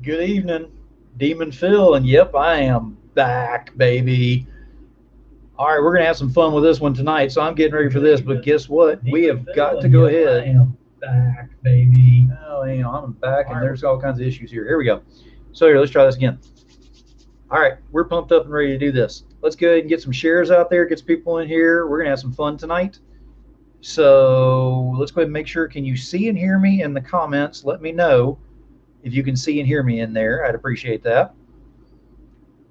Good evening, Demon Phil, and yep, I am back, baby. All right, we're gonna have some fun with this one tonight, so I'm getting ready for this. But guess what? We have got to go ahead. I am back, baby. Oh, hang on, I'm back, and there's all kinds of issues here. Here we go. So here, let's try this again. All right, we're pumped up and ready to do this. Let's go ahead and get some shares out there, get some people in here. We're gonna have some fun tonight. So let's go ahead and make sure. Can you see and hear me in the comments? Let me know if you can see and hear me in there. I'd appreciate that.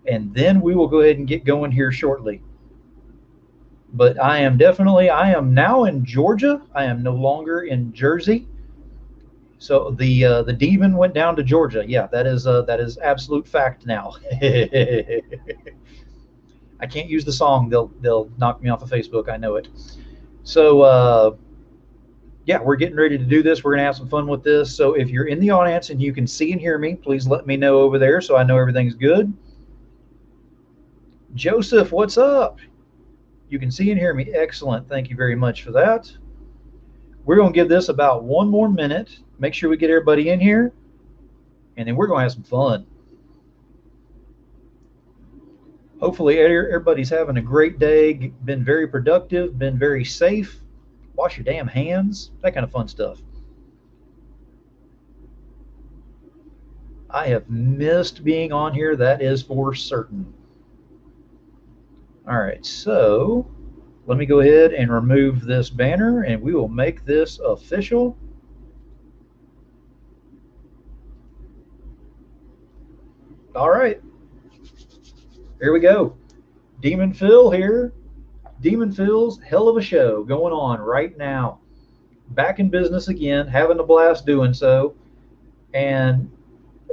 And then we will go ahead and get going here shortly. But I am now in Georgia. I am no longer in Jersey. So the demon went down to Georgia. Yeah, that is absolute fact now. I can't use the song. They'll knock me off of Facebook. I know it. So yeah, we're getting ready to do this. We're gonna have some fun with this. So if you're in the audience and you can see and hear me, please let me know over there so I know everything's good. Joseph, what's up? You can see and hear me. Excellent. Thank you very much for that. We're going to give this about one more minute. Make sure we get everybody in here, and then we're going to have some fun. Hopefully, everybody's having a great day, been very productive, been very safe. Wash your damn hands, that kind of fun stuff. I have missed being on here, that is for certain. All right, so let me go ahead and remove this banner, and we will make this official. All right, here we go. Demon Phil here. Demon Phil's hell of a show going on right now. Back in business again, having a blast doing so. And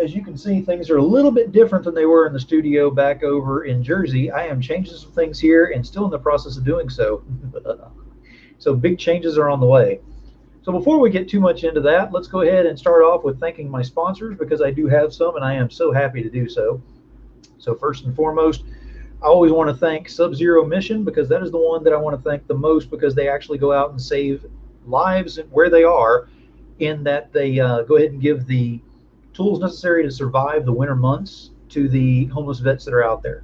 as you can see, things are a little bit different than they were in the studio back over in Jersey. I am changing some things here and still in the process of doing so. So big changes are on the way. So before we get too much into that, let's go ahead and start off with thanking my sponsors, because I do have some and I am so happy to do so. So first and foremost, I always want to thank Sub-Zero Mission, because that is the one that I want to thank the most, because they actually go out and save lives where they are, in that they go ahead and give the tools necessary to survive the winter months to the homeless vets that are out there.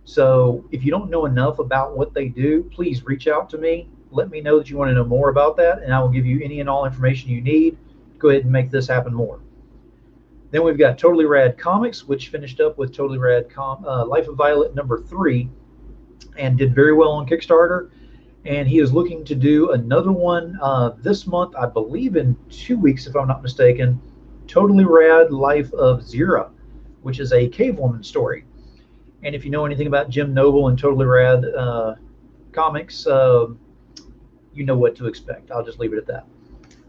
So if you don't know enough about what they do, please reach out to me. Let me know that you want to know more about that, and I will give you any and all information you need to go ahead and make this happen more. Then we've got Totally Rad Comics, which finished up with Totally Rad Life of Violet #3 and did very well on Kickstarter. And he is looking to do another one this month, I believe in 2 weeks, if I'm not mistaken. Totally Rad Life of Zira, which is a cave woman story. And if you know anything about Jim Noble and Totally Rad comics, you know what to expect. I'll just leave it at that.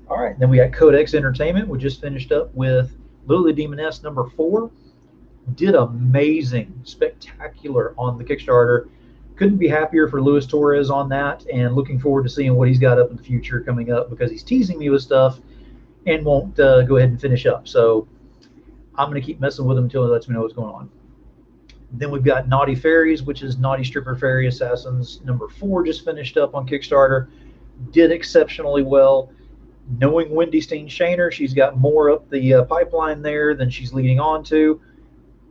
All right, then we got Codex Entertainment. We just finished up with Little the Demoness #4. Did amazing, spectacular on the Kickstarter. Couldn't be happier for Luis Torres on that, and looking forward to seeing what he's got up in the future coming up, because he's teasing me with stuff and won't go ahead and finish up. So I'm going to keep messing with him until he lets me know what's going on. Then we've got Naughty Fairies, which is Naughty Stripper Fairy Assassins #4, just finished up on Kickstarter. Did exceptionally well. Knowing Wendy Steen Shaner, she's got more up the pipeline there than she's leading on to.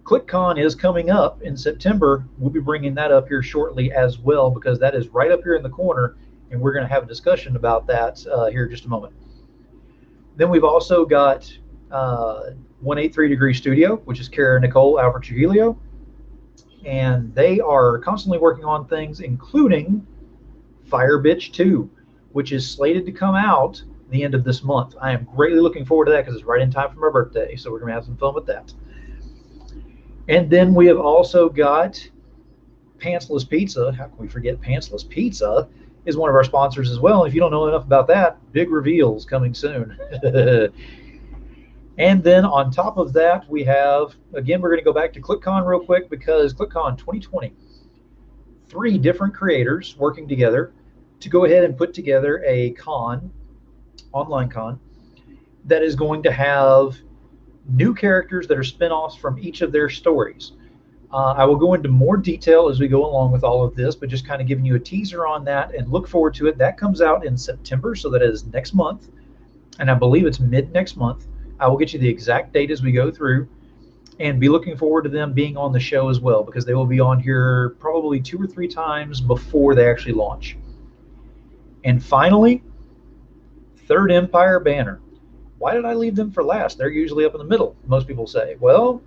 ClickCon is coming up in September. We'll be bringing that up here shortly as well, because that is right up here in the corner, and we're going to have a discussion about that here in just a moment. Then we've also got 183 Degree Studio, which is Kara Nicole Alfred Trujillo, and they are constantly working on things, including Fire Bitch 2, which is slated to come out the end of this month. I am greatly looking forward to that, because it's right in time for my birthday, so we're going to have some fun with that. And then we have also got Pantsless Pizza. How can we forget Pantsless Pizza? Is one of our sponsors as well. If you don't know enough about that, big reveals coming soon. And then on top of that, we have, again, we're going to go back to ClickCon real quick, because ClickCon 2020, 3 different creators working together to go ahead and put together a con, online con, that is going to have new characters that are spin-offs from each of their stories. I will go into more detail as we go along with all of this, but just kind of giving you a teaser on that, and look forward to it. That comes out in September, so that is next month, and I believe it's mid next month. I will get you the exact date as we go through. and be looking forward to them being on the show as well because they will be on here probably 2 or 3 times before they actually launch. And finally, Third Empire Banner. Why did I leave them for last? They're usually up in the middle, most people say. Well,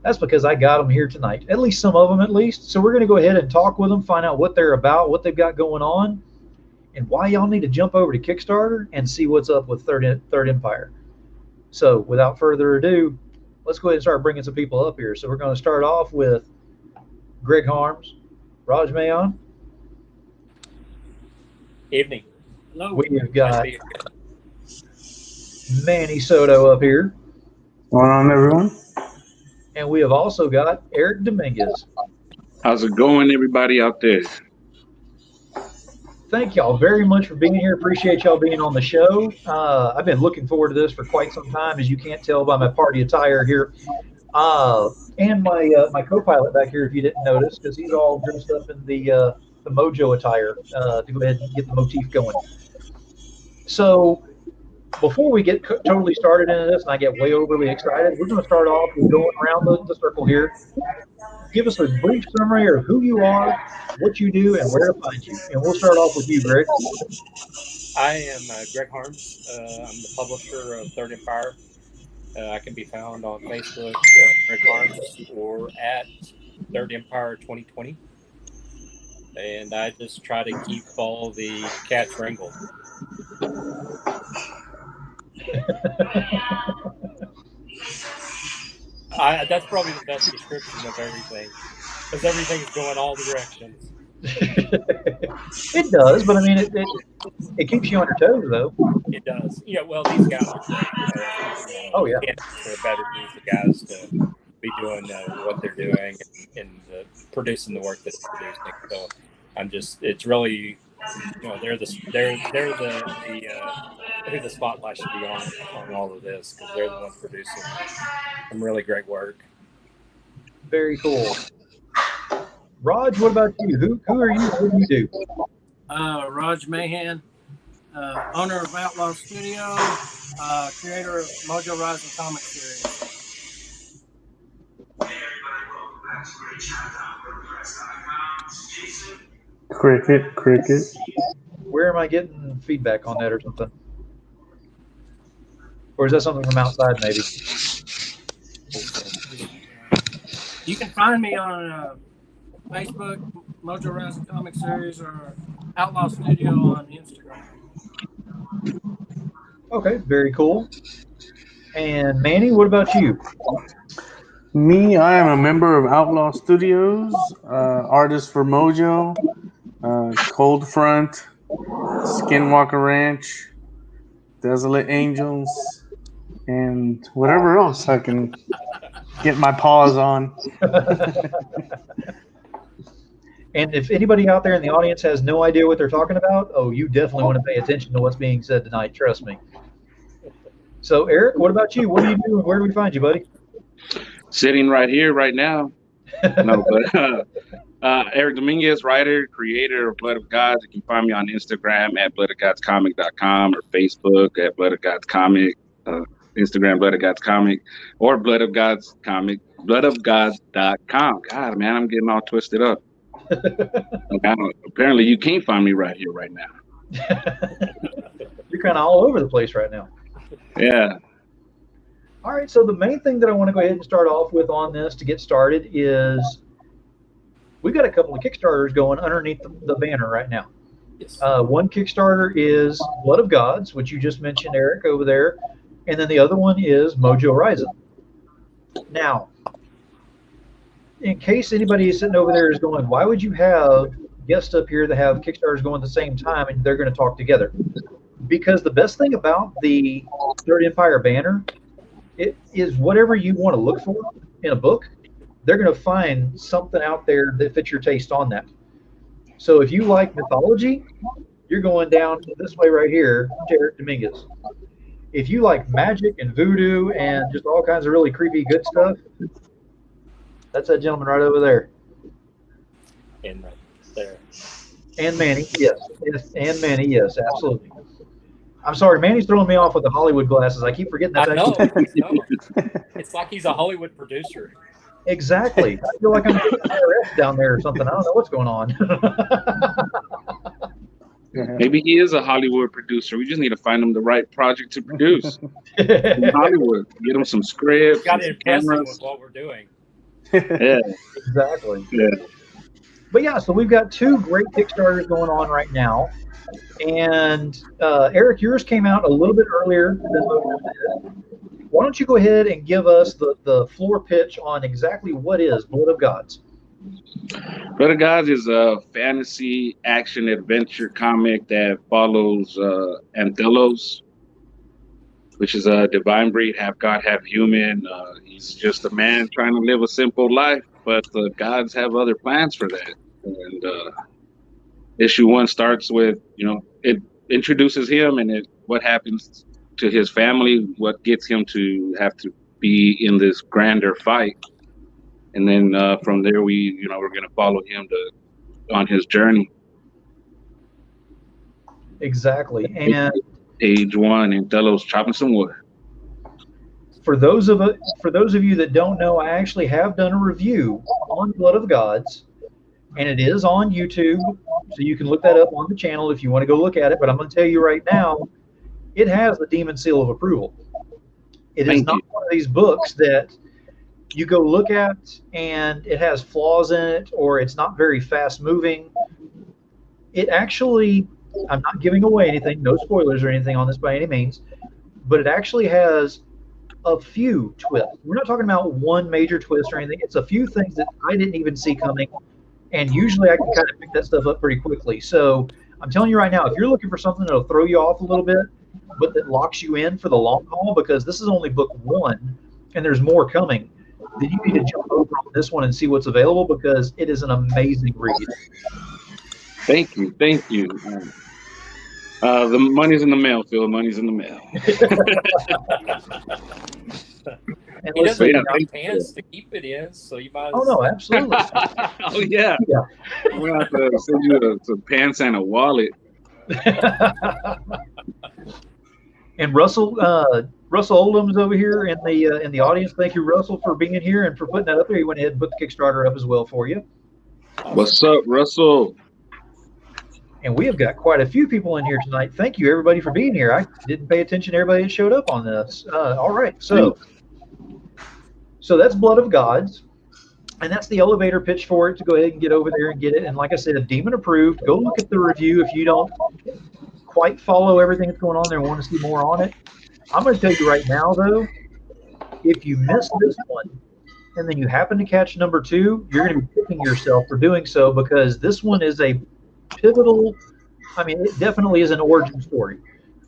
that's because I got them here tonight, at least some of them at least. So we're going to go ahead and talk with them, find out what they're about, what they've got going on, and why y'all need to jump over to Kickstarter and see what's up with Third Empire. So without further ado, let's go ahead and start bringing some people up here. So we're going to start off with Greg Harms, Raj Mayon. Evening. Hello. We've got Manny Soto up here. What's going on, everyone? And we have also got Eric Dominguez. How's it going, everybody out there? Thank y'all very much for being here. Appreciate y'all being on the show. I've been looking forward to this for quite some time, as you can't tell by my party attire here. And my co-pilot back here, if you didn't notice, because he's all dressed up in the Mojo attire to go ahead and get the motif going. So before we get totally started into this and I get way overly excited, we're going to start off with going around the circle here. Give us a brief summary of who you are, what you do, and where to find you. And we'll start off with you, Greg. I am Greg Harms. I'm the publisher of Third Empire. I can be found on Facebook, Greg Harms, or at Third Empire 2020. And I just try to keep all the cats wrangled. That's probably the best description of everything, because everything's going all directions. It does, but I mean, it keeps you on your toes, though. It does. Yeah, well, these guys are great. Oh, yeah. Can't ask for a better group of guys to be doing what they're doing and producing the work that they're producing. So I'm just, it's really, they're the who the spotlight should be on all of this, because they're the ones producing some really great work. Very cool. Raj, what about you? Who are you? What do you do? Raj Mahan, owner of Outlaw Studio, creator of Mojo Rising comic series. Cricket. Where am I getting feedback on that or something? Or is that something from outside, maybe? You can find me on Facebook, Mojo Rising comic series, or Outlaw Studio on Instagram. Okay, very cool. And Manny, what about you? Me, I am a member of Outlaw Studios, artist for Mojo, Cold Front, Skinwalker Ranch, Desolate Angels, and whatever else I can get my paws on. And if anybody out there in the audience has no idea what they're talking about, oh, you definitely want to pay attention to what's being said tonight, trust me. So, Eric, what about you? What do you do and where do we find you, buddy? Sitting right here, right now. No, but Eric Dominguez, writer, creator of Blood of Gods. You can find me on Instagram at bloodofgodscomic.com or Facebook at Blood of Gods Comic, Instagram Blood of Gods Comic, or Blood of Gods Comic, bloodofgods.com. God, man, I'm getting all twisted up. Apparently, you can't find me right here, right now. You're kind of all over the place right now. Yeah. All right, so the main thing that I want to go ahead and start off with on this to get started is we've got a couple of Kickstarters going underneath the banner right now. Yes. One Kickstarter is Blood of Gods, which you just mentioned, Eric, over there. And then the other one is Mojo Rising. Now, in case anybody is sitting over there is going, why would you have guests up here that have Kickstarters going at the same time and they're going to talk together? Because the best thing about the Third Empire banner, it is whatever you want to look for in a book, they're going to find something out there that fits your taste on that. So if you like mythology, you're going down this way right here to Eric Dominguez. If you like magic and voodoo and just all kinds of really creepy good stuff, that's that gentleman right over there. And right there. And Manny, yes. And Manny, yes, absolutely. I'm sorry, Manny's throwing me off with the Hollywood glasses. I keep forgetting that's I know. actually I know. It's like he's a Hollywood producer. exactly. I feel like I'm IRS down there or something. I don't know what's going on. Maybe he is a Hollywood producer. We just need to find him the right project to produce. In Hollywood, get him some We scripts, got to some impress him cameras. with what we're doing. Yeah, Exactly. yeah. But yeah, so we've got two great Kickstarters going on right now. And Eric, yours came out a little bit earlier than Mojo did. Why don't you go ahead and give us the floor pitch on exactly what is Blood of Gods? Blood of Gods is a fantasy action adventure comic that follows Anthelos, which is a divine breed, half god, half human. He's just a man trying to live a simple life, but the gods have other plans for that. And issue 1 starts with, it introduces him and what happens to his family, what gets him to have to be in this grander fight. And then from there, we're going to follow him on his journey. Exactly. And Page 1, Anthelos chopping some wood. for those of you that don't know, I actually have done a review on Blood of Gods, and it is on YouTube, so you can look that up on the channel if you want to go look at it. But I'm going to tell you right now, it has the Demon Seal of Approval. It is not one of these books that you go look at and it has flaws in it, or it's not very fast moving. It actually, I'm not giving away anything, no spoilers or anything on this by any means, but it actually has a few twists. We're not talking about one major twist or anything. It's a few things that I didn't even see coming, and usually I can kind of pick that stuff up pretty quickly. So I'm telling you right now, if you're looking for something that'll throw you off a little bit, but that locks you in for the long haul, because this is only book 1 and there's more coming, then you need to jump over on this one and see what's available, because it is an amazing read. Thank you. The money's in the mail, Phil. Money's in the mail. And He doesn't Yeah, have thank pants to keep it in, so you might. Oh no, absolutely. Oh yeah. Yeah. I'm gonna have to send you some pants and a wallet. And Russell Oldham's over here in the audience. Thank you, Russell, for being here and for putting that up there. He went ahead and put the Kickstarter up as well for you. What's up, Russell? And we have got quite a few people in here tonight. Thank you, everybody, for being here. I didn't pay attention to everybody that showed up on this. All right, so that's Blood of Gods, and that's the elevator pitch for it to go ahead and get over there and get it. And like I said, Demon approved. Go look at the review if you don't quite follow everything that's going on there and want to see more on it. I'm going to tell you right now, though, if you miss this one and then you happen to catch number 2, you're going to be kicking yourself for doing so, because this one is a pivotal, it definitely is an origin story.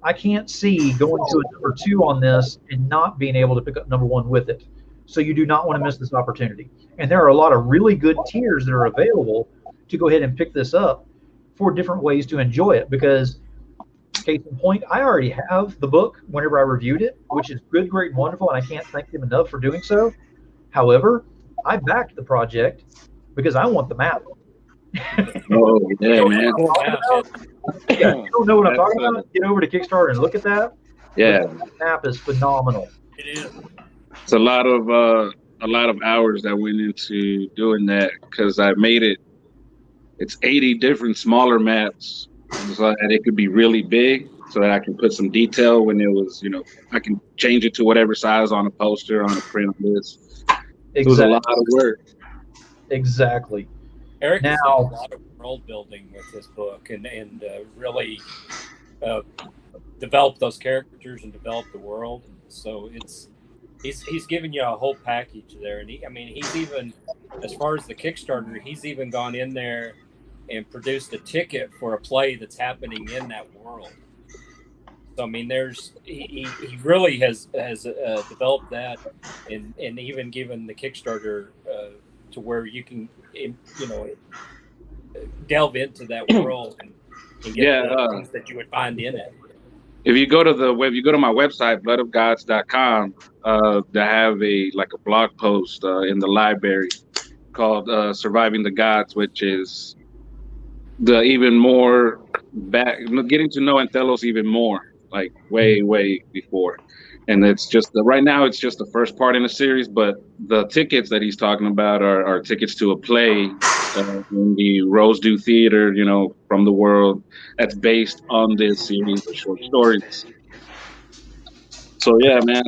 I can't see going to a number 2 on this and not being able to pick up number 1 with it. So you do not want to miss this opportunity. And there are a lot of really good tiers that are available to go ahead and pick this up for different ways to enjoy it, because case in point, I already have the book whenever I reviewed it, which is good, great, and wonderful, and I can't thank them enough for doing so. However, I backed the project because I want the map. Oh yeah, man. Yeah, you don't know what I'm talking about? Get over to Kickstarter and look at that. Yeah, the map is phenomenal. It is. it's a lot of hours that went into doing that, because I made it. It's 80 different smaller maps, so that it could be really big, so that I can put some detail when it was, I can change it to whatever size on a poster, on a print list. It was a lot of work. Exactly. Eric has Now- done a lot of world building with this book, and really developed those characters and developed the world. So he's given you a whole package there, and he's even, as far as the Kickstarter, he's even gone in there and produced a ticket for a play that's happening in that world. So he really has developed that, and even given the Kickstarter to where you can delve into that world and get the things that you would find in it. If you go to my website, bloodofgods.com, they have a blog post in the library called "Surviving the Gods," which is the even more getting to know Anthelos even more. like way before. And it's just right now it's just the first part in the series, but the tickets that he's talking about are tickets to a play in the Rosedew Theater, from the world that's based on this series of short stories. So yeah, man,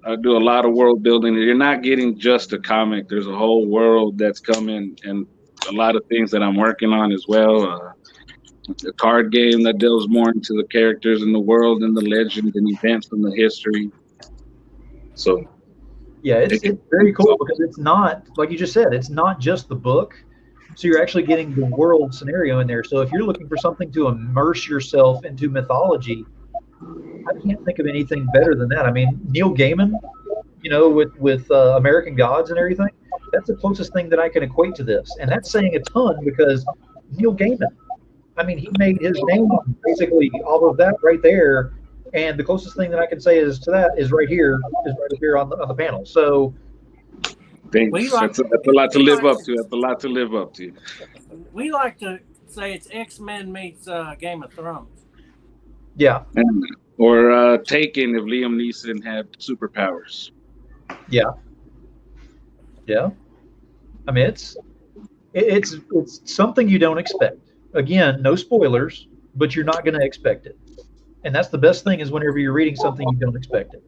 I do a lot of world building. You're not getting just a comic. There's a whole world that's coming, and a lot of things that I'm working on as well. A card game that delves more into the characters and the world and the legends and events from the history. So Yeah, it's very cool because it's not, like you just said, it's not just the book. So you're actually getting the world scenario in there. So if you're looking for something to immerse yourself into mythology, I can't think of anything better than that. I mean, Neil Gaiman, with American Gods and everything, that's the closest thing that I can equate to this, and that's saying a ton because Neil Gaiman, I mean, he made his name basically off of that right there, and the closest thing that I can say is to that is right up here on the panel. So thanks. That's a lot to live up to. That's a lot to live up to. We like to say it's X-Men meets Game of Thrones. yeah, or Taken if Liam Neeson had superpowers. yeah. I mean, it's something you don't expect. Again, no spoilers, but you're not going to expect it. And that's the best thing is whenever you're reading something you don't expect it.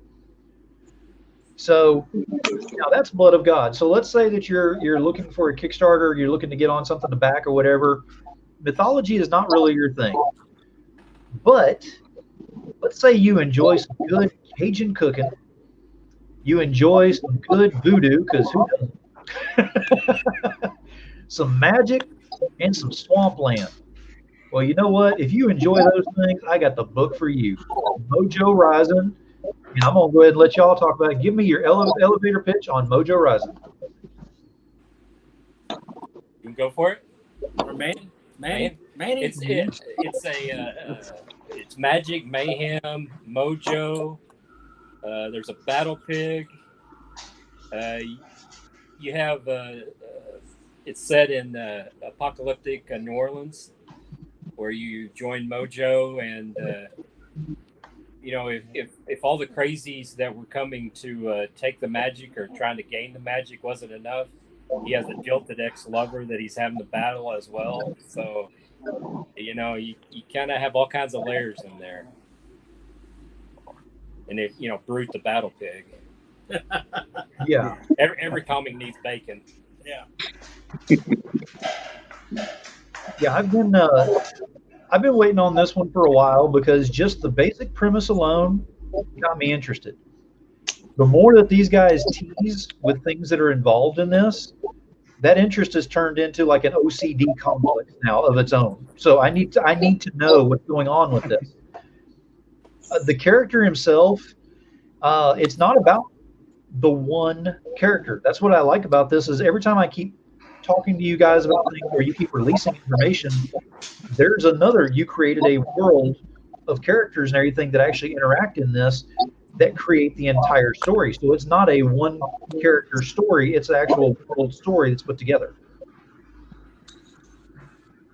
So now that's Blood of God. So let's say that you're looking for a Kickstarter, you're looking to get on something to back or whatever. Mythology is not really your thing. But let's say you enjoy some good Cajun cooking. You enjoy some good voodoo, because who doesn't? Some magic and some swampland. Well, you know what? If you enjoy those things, I got the book for you. Mojo Rising. And I'm going to go ahead and let y'all talk about it. Give me your elevator pitch on Mojo Rising. You can go for it. Or Manny? It's magic, mayhem, mojo. There's a battle pig. You have it's set in apocalyptic New Orleans, where you join Mojo, and if all the crazies that were coming to take the magic or trying to gain the magic wasn't enough, he has a jilted ex-lover that he's having to battle as well. So you kind of have all kinds of layers in there. And if Brute the battle pig. Yeah. Every comic needs bacon. Yeah. Yeah, I've been waiting on this one for a while because just the basic premise alone got me interested. The more that these guys tease with things that are involved in this, that interest has turned into like an OCD complex now of its own. So I need to know what's going on with this. The character himself, it's not about the one character. That's what I like about this is every time I keep talking to you guys about things or you keep releasing information, there's you created a world of characters and everything that actually interact in this that create the entire story. So it's not a one character story, it's an actual world story that's put together.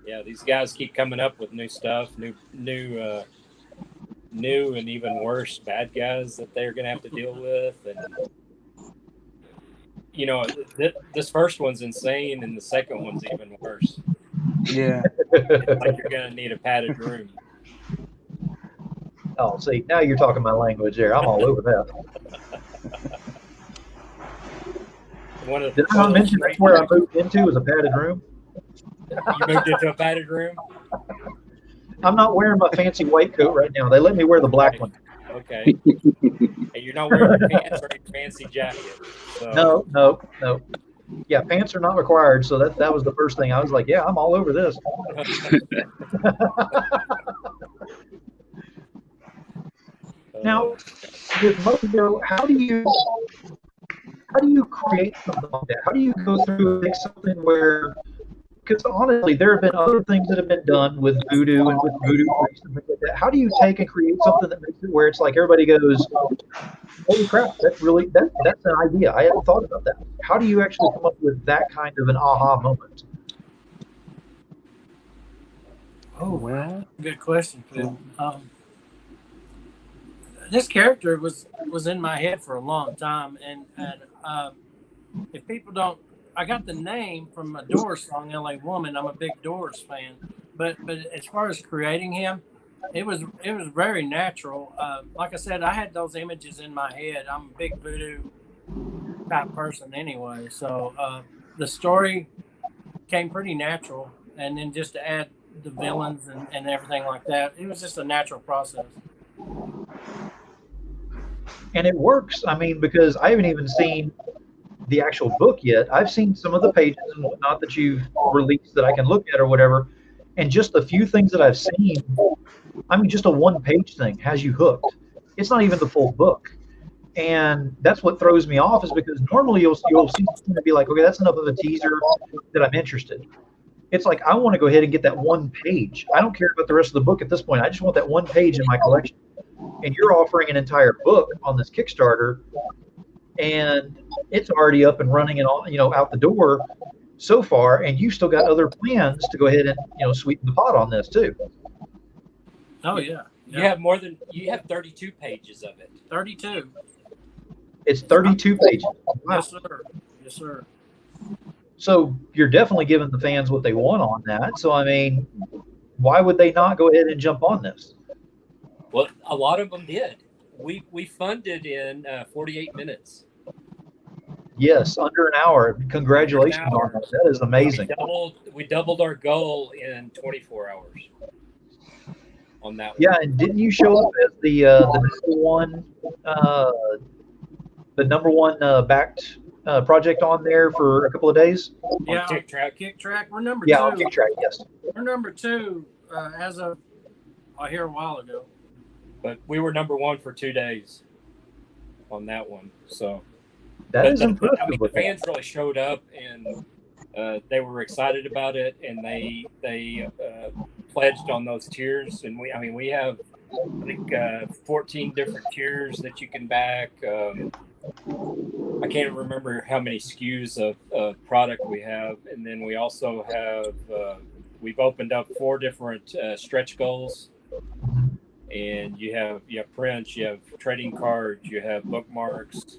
Yeah, these guys keep coming up with new stuff, new and even worse bad guys that they're going to have to deal with. And this first one's insane, and the second one's even worse. Yeah. It's like you're going to need a padded room. Oh, see, now you're talking my language there. I'm all over that. Did I not mention that's where I moved into was a padded room? You moved into a padded room? I'm not wearing my fancy white coat right now. They let me wear the black one. Okay. And you're not wearing your pants or your fancy jacket. So. No. Yeah, pants are not required. So that was the first thing. I was like, yeah, I'm all over this. Now, with Mojo, how do you create something like that? How do you go through and make something where? Because honestly, there have been other things that have been done with voodoo and with voodoo priests and things like that. How do you take and create something that makes it where it's like everybody goes, "Holy crap! That's an idea. I hadn't thought about that." How do you actually come up with that kind of an aha moment? Oh well, good question, Phil. this character was in my head for a long time, and if people don't, I got the name from a Doors song, "L.A. Woman." I'm a big Doors fan, but as far as creating him, it was very natural. Like I said, I had those images in my head. I'm a big voodoo type person anyway, so the story came pretty natural, and then just to add the villains and everything like that, it was just a natural process. And it works. I mean, because I haven't even seen the actual book yet. I've seen some of the pages and whatnot that you've released that I can look at or whatever. And just a few things that I've seen, I mean, just a one-page thing has you hooked. It's not even the full book. And that's what throws me off, is because normally you'll see something and be like, okay, that's enough of a teaser that I'm interested. It's like, I want to go ahead and get that one page. I don't care about the rest of the book at this point. I just want that one page in my collection. And you're offering an entire book on this Kickstarter, and it's already up and running and all, out the door so far, and you've still got other plans to go ahead and sweeten the pot on this too. Oh yeah. You have 32 pages of it. 32. It's 32 pages. Wow. Yes, sir. Yes, sir. So you're definitely giving the fans what they want on that. So I mean, why would they not go ahead and jump on this? Well, a lot of them did. We funded in 48 minutes. Yes, under an hour. Congratulations on that. That is amazing. We doubled our goal in 24 hours on that one. Yeah, and didn't you show up as the number one backed project on there for a couple of days? Yeah, Kick Track. We're number Yeah, 2. on Kick Track, yes. We're number 2 as of here a while ago. But we were number 1 for 2 days on that one. So that is impressive. I mean, the fans really showed up, and they were excited about it, and they pledged on those tiers. And we have, I think, 14 different tiers that you can back. I can't remember how many SKUs of product we have, and then we also have we've opened up 4 different stretch goals. And you have prints, you have trading cards, you have bookmarks.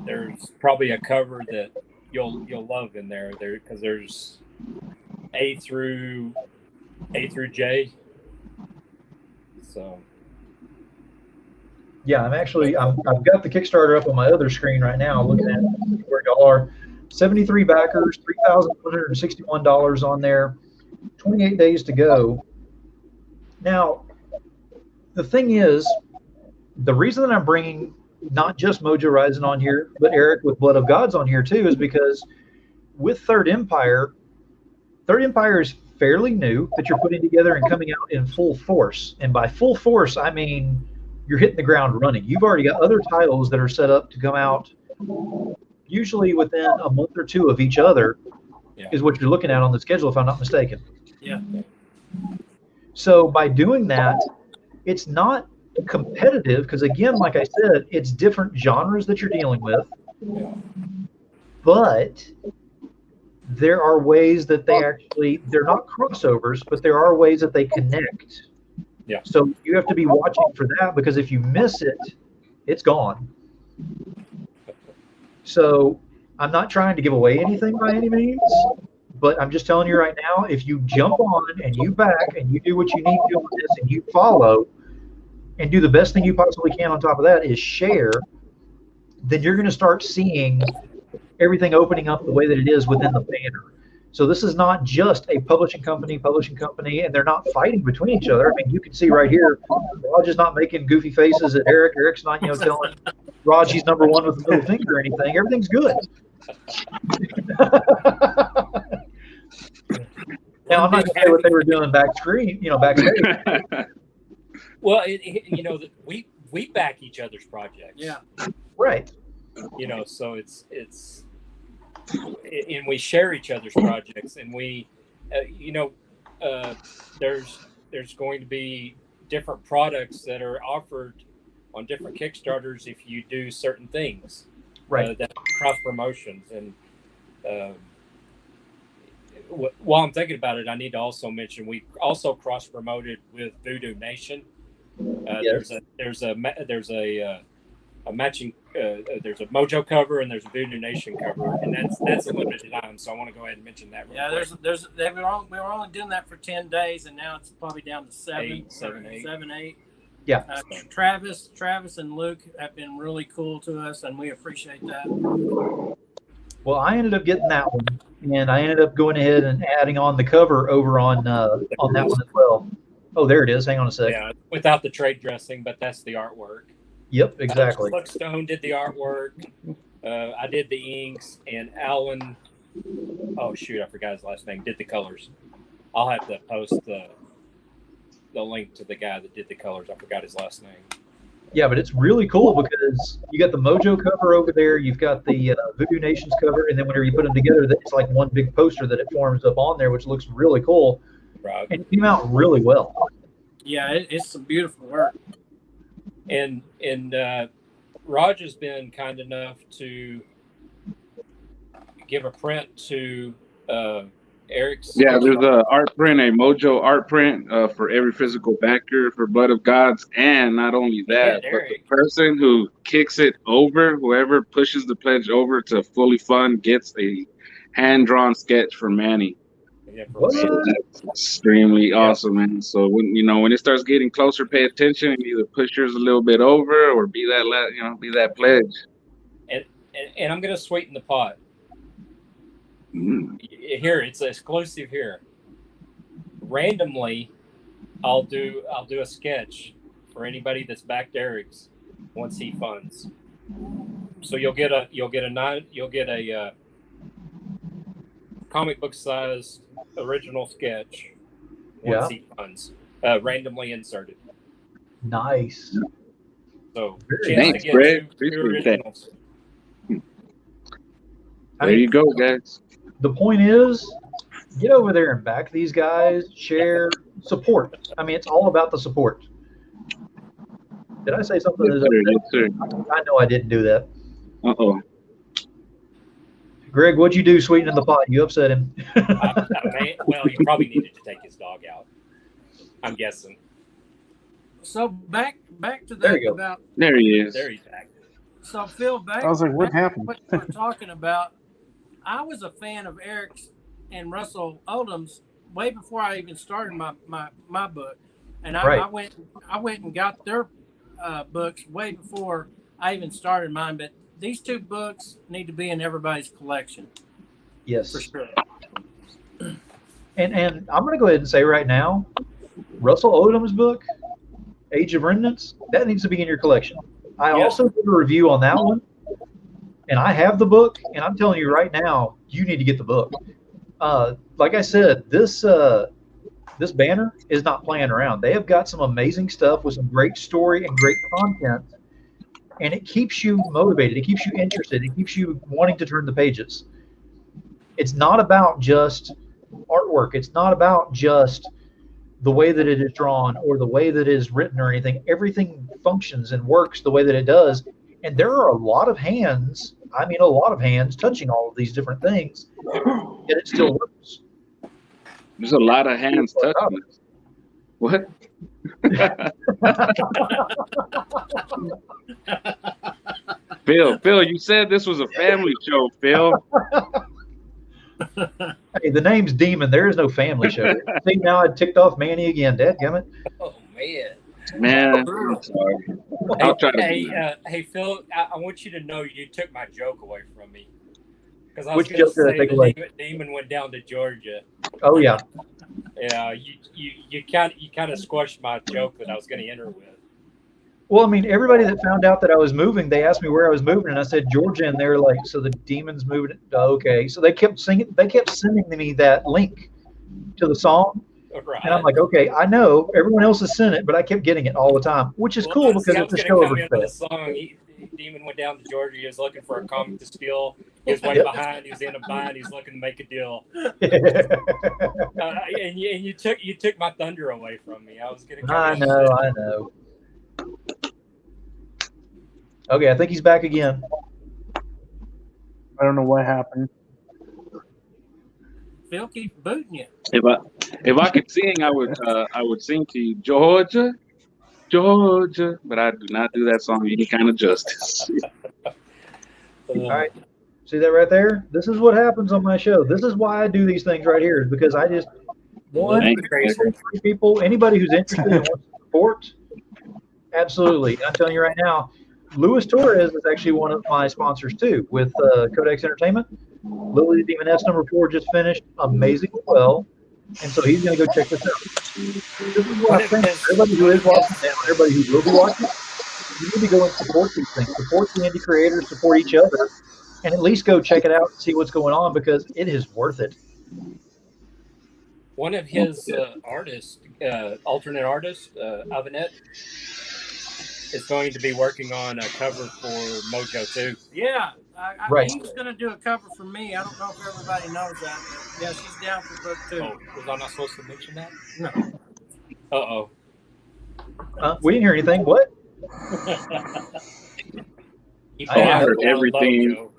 There's probably a cover that you'll love in there because there's A through J. So yeah, I've got the Kickstarter up on my other screen right now, looking at where y'all are. 73 backers, $3,161 on there, 28 days to go. Now, the thing is, the reason that I'm bringing not just Mojo Rising on here, but Eric with Blood of Gods on here too, is because with Third Empire is fairly new that you're putting together and coming out in full force. And by full force, I mean you're hitting the ground running. You've already got other titles that are set up to come out usually within a month or two of each other, is what you're looking at on the schedule, if I'm not mistaken. Yeah. So by doing that, it's not competitive because, again, like I said, it's different genres that you're dealing with. But there are ways that they're not crossovers, but there are ways that they connect. Yeah. So you have to be watching for that, because if you miss it, it's gone. So I'm not trying to give away anything by any means, but I'm just telling you right now, if you jump on and you back and you do what you need to do on this and you follow and do the best thing you possibly can on top of that is share, then you're going to start seeing everything opening up the way that it is within the banner. So this is not just a publishing company, and they're not fighting between each other. I mean, you can see right here, Raj is not making goofy faces at Eric. Eric's not, telling Raj he's number 1 with the middle finger or anything. Everything's good. Now, I'm not going to say what they were doing backstage. Well, we back each other's projects. Yeah. Right. So it's and we share each other's projects, and we, there's going to be different products that are offered on different Kickstarters if you do certain things. Right. That cross promotions. And while I'm thinking about it, I need to also mention we also cross promoted with DemoNation. There's a matching there's a Mojo cover and there's a Voodoo Nation cover, and that's a limited time. So I want to go ahead and mention that. Yeah, we were only doing that for 10 days, and now it's probably down to 7, 8. Yeah. Travis and Luke have been really cool to us, and we appreciate that. Well, I ended up getting that one, and I ended up going ahead and adding on the cover over on that one as well. Oh, there it is. Hang on a sec. Yeah, without the trade dressing, but that's the artwork. Yep, exactly. Stone did the artwork. I did the inks, and Alan. Oh shoot, I forgot his last name. Did the colors. I'll have to post the link to the guy that did the colors. I forgot his last name. Yeah, but it's really cool because you got the Mojo cover over there, you've got the Voodoo Nations cover, and then whenever you put them together, it's like one big poster that it forms up on there, which looks really cool. Right. And it came out really well. Yeah, it's some beautiful work. And Raj has been kind enough to give a print to Eric's. Yeah, there's a art print, a Mojo art print for every physical backer for Blood of Gods, and not only that, but the person who kicks it over, whoever pushes the pledge over to fully fund, gets a hand-drawn sketch for Manny. Yeah, So that's extremely awesome, man. So when it starts getting closer, pay attention and either push yours a little bit over or be that pledge. And I'm gonna sweeten the pot. Here, it's exclusive here. Randomly, I'll do a sketch for anybody that's backed Eric's once he funds. So you'll get a comic book size original sketch once he funds, randomly inserted. Nice. So thanks, Greg. Appreciate that. There you go, guys. The point is, get over there and back these guys, share, support. I mean, it's all about the support. Did I say something? Yes, sir. I know I didn't do that. Uh-oh. Greg, what'd you do sweetening the pot? You upset him. Well, you probably needed to take his dog out, I'm guessing. So back to that. There you go. About there he is. There he's back. So Phil, back. I was like, what happened? What we're talking about. I was a fan of Eric's and Russell Oldham's way before I even started my book, and I went and got their books way before I even started mine. But these two books need to be in everybody's collection. Yes, for sure. And I'm going to go ahead and say right now, Russell Oldham's book, Age of Remnants, that needs to be in your collection. I also did a review on that one. And I have the book, and I'm telling you right now, you need to get the book. Like I said, this banner is not playing around. They have got some amazing stuff with some great story and great content, and it keeps you motivated. It keeps you interested. It keeps you wanting to turn the pages. It's not about just artwork. It's not about just the way that it is drawn or the way that it is written or anything. Everything functions and works the way that it does, and there are a lot of hands. I mean, a lot of hands touching all of these different things, yet it still works. There's a lot of hands touching it. What? Phil, you said this was a family show, Phil. Hey, the name's Demon. There is no family show. See, now I ticked off Manny again. Dadgummit. Oh, man. Man, I'm sorry. I'll try to hey, Phil, I want you to know you took my joke away from me. Because I was Which going to joke did I say take the away? Demon went down to Georgia. Oh, yeah. Yeah, you kind of squashed my joke that I was going to enter with. Well, I mean, everybody that found out that I was moving, they asked me where I was moving, and I said Georgia, and they're like, "So the Demon's moving?" Okay, so they kept singing. They kept sending me that link to the song, Right. and I'm like, "Okay, I know everyone else has sent it, but I kept getting it all the time, which is cool because it's a show over the song. Demon went down to Georgia. He was looking for a comic to steal. He was way behind. He was in a bind. He was looking to make a deal. And you took my thunder away from me. I was going to. I know. Okay, I think he's back again. I don't know what happened. Phil keeps booting you. If I could sing, I would sing to you, Georgia. Georgia, but I do not do that song any kind of justice. All right. See that right there? This is what happens on my show. This is why I do these things right here, is because I just one, Thank two you. people, three people, anybody who's interested and wants to support, absolutely. I'm telling you right now, Luis Torres is actually one of my sponsors too with Codex Entertainment. Lily Demoness #4 just finished amazingly well, and so he's going to go check this out. This is what One I'm of saying. his, Everybody who one is of watching his, now, everybody who will be watching, you need to go and support these things. Support the indie creators, support each other, and at least go check it out and see what's going on because it is worth it. One of his artists, alternate artist, Avanette, is going to be working on a cover for Mojo too. yeah, Right. he's going to do a cover for me. I don't know if everybody knows that, but yeah, she's down for book 2. Oh, was I not supposed to mention that? No. Uh-oh. We didn't hear anything. What? He I passed heard on everything. Mojo.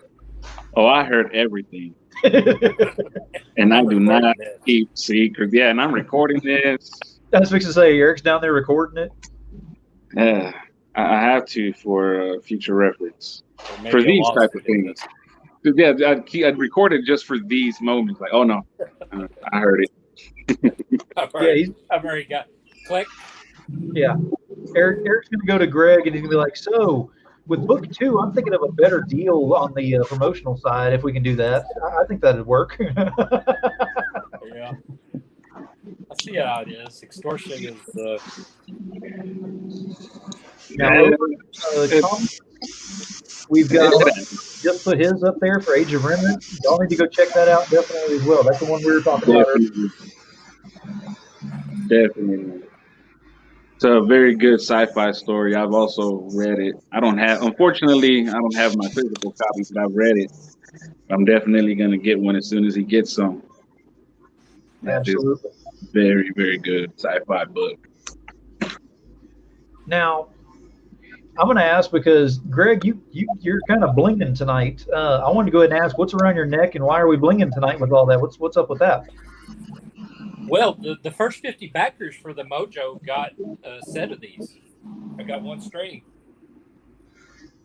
Oh, I heard everything, and I I'm do recording not this. keep secrets. Yeah, and I'm recording this. I was fixing to say, Eric's down there recording it. Yeah, I have to for future reference Or maybe for a these type lawsuit of in things. Yeah, I'd record it just for these moments. Like, oh no, I heard it. I've Yeah, already, I've already got click. yeah. Eric's going to go to Greg and he's going to be like, so with book 2, I'm thinking of a better deal on the promotional side if we can do that. I think that'd work. Yeah. I see how it is. Extortion is Now, over we've got just put his up there for Age of Remnant. Y'all need to go check that out definitely as well. That's the one we were talking about earlier. Definitely. It's a very good sci-fi story. I've also read it. Unfortunately, I don't have my physical copy, but I've read it. I'm definitely going to get one as soon as he gets some. Absolutely. Very, very good sci-fi book. Now, I'm going to ask because Greg, you're kind of blinging tonight. I wanted to go ahead and ask what's around your neck and why are we blinging tonight with all that? What's up with that? well, the first 50 backers for the Mojo got a set of these. I got one string.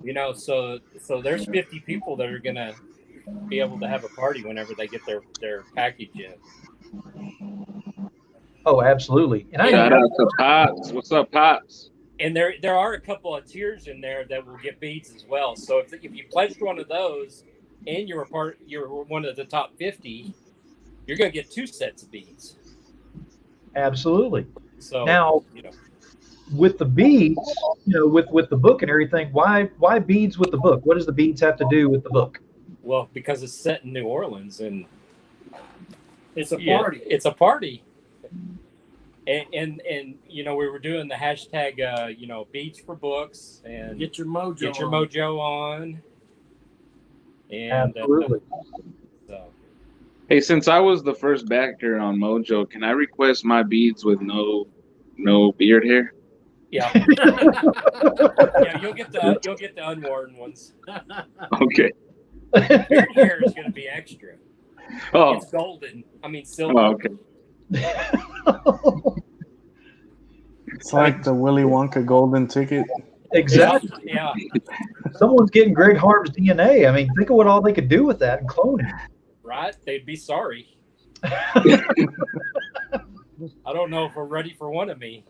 You know, so there's 50 people that are gonna be able to have a party whenever they get their package in. Oh, absolutely. And Shout out to Pops. What's up, Pops? And there are a couple of tiers in there that will get beads as well. So if you pledged one of those and you're one of the top 50, you're gonna get 2 sets of beads. Absolutely. So now, with the beads, with the book and everything, why beads with the book? What does the beads have to do with the book? Well, because it's set in New Orleans and it's a party. It's a party. And we were doing the hashtag beads for books and get your mojo on. And absolutely. So. Hey, since I was the first backer on Mojo, can I request my beads with no beard hair? Yeah. Yeah, you'll get the unworn ones. Okay. Beard hair is going to be extra. Oh, it's golden. I mean silver. Oh, okay. It's like the Willy Wonka golden ticket. Exactly. Yeah. Someone's getting Greg Harm's DNA. I mean, think of what all they could do with that and clone him. Right? They'd be sorry. I don't know if we're ready for one of me.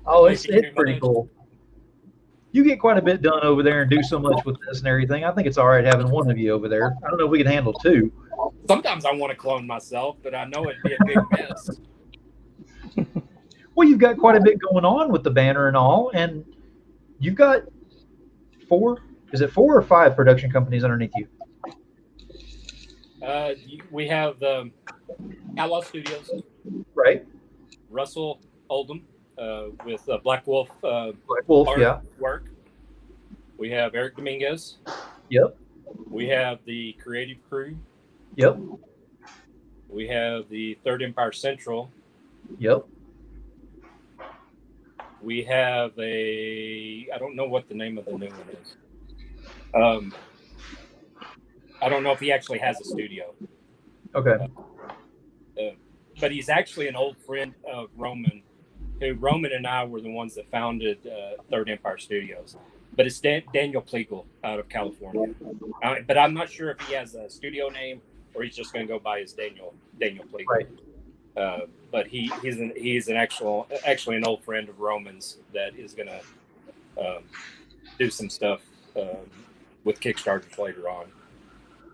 Oh, it's pretty cool. You get quite a bit done over there and do so much with this and everything. I think it's all right having one of you over there. I don't know if we can handle 2. Sometimes I want to clone myself, but I know it'd be a big mess. Well, you've got quite a bit going on with the banner and all, and you've got 4. Is it 4 or 5 production companies underneath you? We have Outlaw Studios, right? Russell Oldham with Black Wolf. Black Wolf, yeah. Work. We have Eric Dominguez. Yep. We have the Creative Crew. Yep. We have the Third Empire Central. Yep. We have I don't know what the name of the new one is. I don't know if he actually has a studio. Okay. but he's actually an old friend of Roman. Who Roman and I were the ones that founded Third Empire Studios. But it's Daniel Pleagle out of California. But I'm not sure if he has a studio name or he's just going to go by his Daniel Pleagle. Right. But he's actually an old friend of Roman's that is going to do some stuff with Kickstarters later on.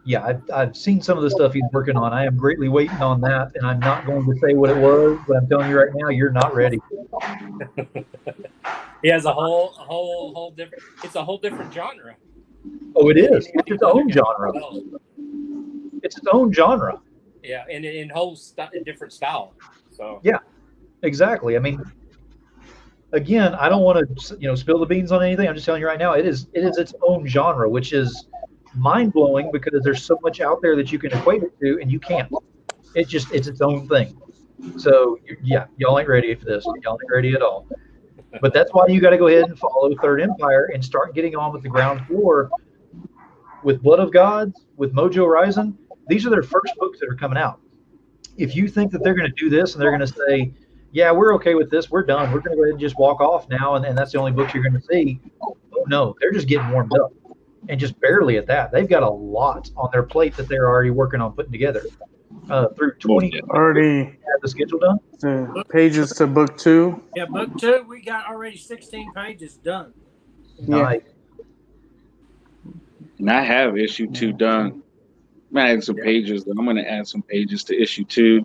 Yeah, I've seen some of the stuff he's working on. I am greatly waiting on that, and I'm not going to say what it was, but I'm telling you right now, you're not ready. He has a whole different. It's a whole different genre. Oh, it is. It's its own genre. It's its own genre. Yeah, and in whole different style. So yeah, exactly. I mean, again, I don't want to spill the beans on anything. I'm just telling you right now, it is its own genre, which is mind blowing because there's so much out there that you can equate it to, and you can't. It's its own thing. So yeah, y'all ain't ready for this. Y'all ain't ready at all. But that's why you got to go ahead and follow Third Empire and start getting on with the ground floor with Blood of Gods, with Mojo Rising. These are their first books that are coming out. If you think that they're going to do this and they're going to say, yeah, we're okay with this, we're done, we're going to go ahead and just walk off now, and that's the only books you're going to see. Oh, no, they're just getting warmed up. And just barely at that. They've got a lot on their plate that they're already working on putting together. Through 20 already have the schedule done. The pages to book 2. Yeah, book 2, we got already 16 pages done. Nice. And I have issue 2 done. I'm gonna add some pages. I'm gonna add some pages to issue 2.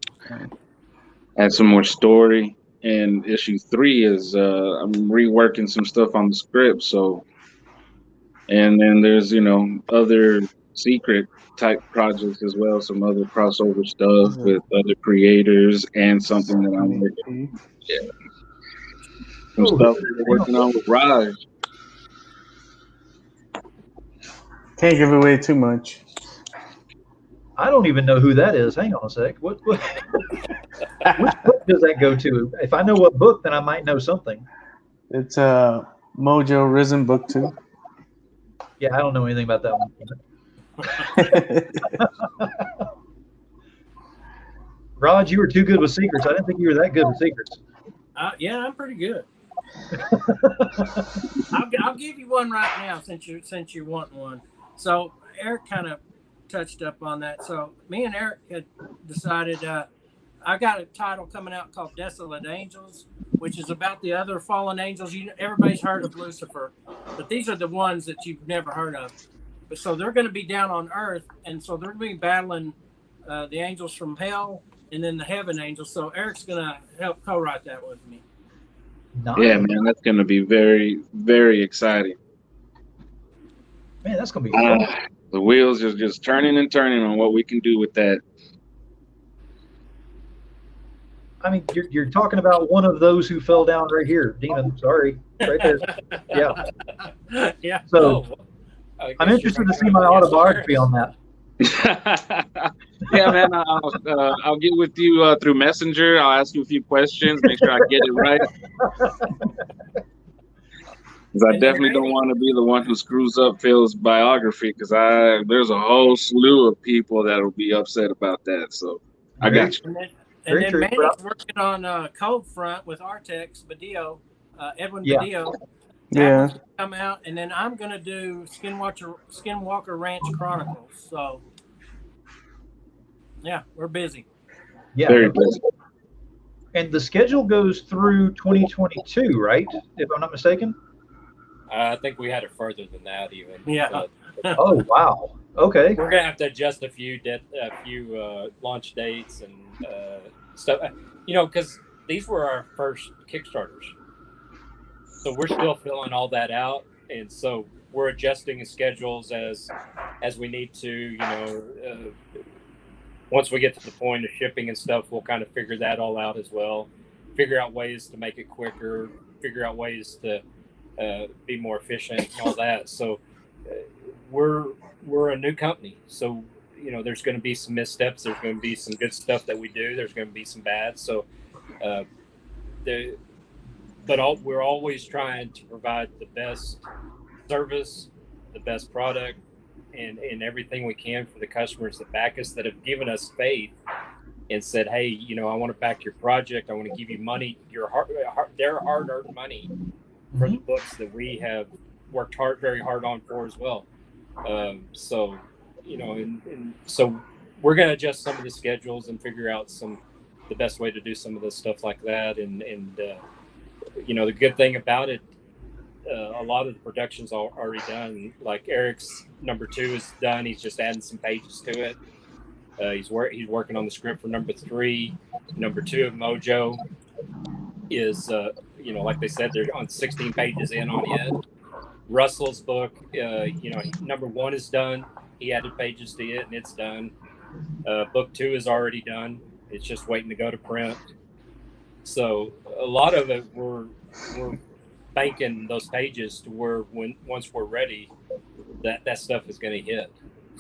Add some more story. And issue 3 is I'm reworking some stuff on the script. So, and then there's other secret type projects as well, some other crossover stuff with other creators and something that I'm working. Yeah. Some stuff we're working on with Raj. Can't give away too much. I don't even know who that is. Hang on a sec. Which book does that go to? If I know what book, then I might know something. It's Mojo Risen book 2. Yeah, I don't know anything about that one. Raj, you were too good with secrets. I didn't think you were that good with secrets. Yeah, I'm pretty good. I'll give you one right now since you want one. So Eric kind of touched up on that. So me and Eric had decided I got a title coming out called Desolate Angels, which is about the other fallen angels. Everybody's heard of Lucifer, but these are the ones that you've never heard of. But so they're going to be down on Earth, and so they're going to be battling the angels from hell and then the heaven angels. So Eric's going to help co-write that with me. Nice. Yeah, man, that's going to be very, very exciting. Man, that's going to be fun. The wheels are just turning and turning on what we can do with that. I mean, you're talking about one of those who fell down right here. Demon, sorry. Right there. Yeah. Yeah. So I'm interested to see my autobiography on that. Yeah, man, I'll get with you through Messenger. I'll ask you a few questions, make sure I get it right. Because I definitely don't want to be the one who screws up Phil's biography, because there's a whole slew of people that will be upset about that. So I got you. And then Manny's working on Cold Front with Artex Badillo, Edwin Badillo. Yeah. Come out, and then I'm gonna do Skinwalker Ranch Chronicles. So yeah, we're busy. Yeah. Very busy. And the schedule goes through 2022, right? If I'm not mistaken. I think we had it further than that even. Yeah. Oh wow. Okay. We're gonna have to adjust a few launch dates and stuff. Because these were our first Kickstarters, so we're still filling all that out, and so we're adjusting schedules as we need to. Once we get to the point of shipping and stuff, we'll kind of figure that all out as well. Figure out ways to make it quicker. Figure out ways to be more efficient and all that. So we're a new company, so there's going to be some missteps. There's going to be some good stuff that we do. There's going to be some bad. So, we're always trying to provide the best service, the best product, and everything we can for the customers that back us, that have given us faith and said, hey, you know, I want to back your project. I want to give you money, their hard-earned money for the books that we have worked very hard on for as well. So, you know, and so we're going to adjust some of the schedules and figure out the best way to do some of this stuff like that. And you know, the good thing about it, a lot of the production's already done. Like Eric's number 2 is done. He's just adding some pages to it. He's working on the script for number 3. Number 2 of Mojo is, you know, like they said, they're on 16 pages in on it. Russell's book, you know, number 1 is done. He added pages to it, and it's done. Book 2 is already done. It's just waiting to go to print. So a lot of it, we're banking those pages to where once we're ready, that stuff is going to hit.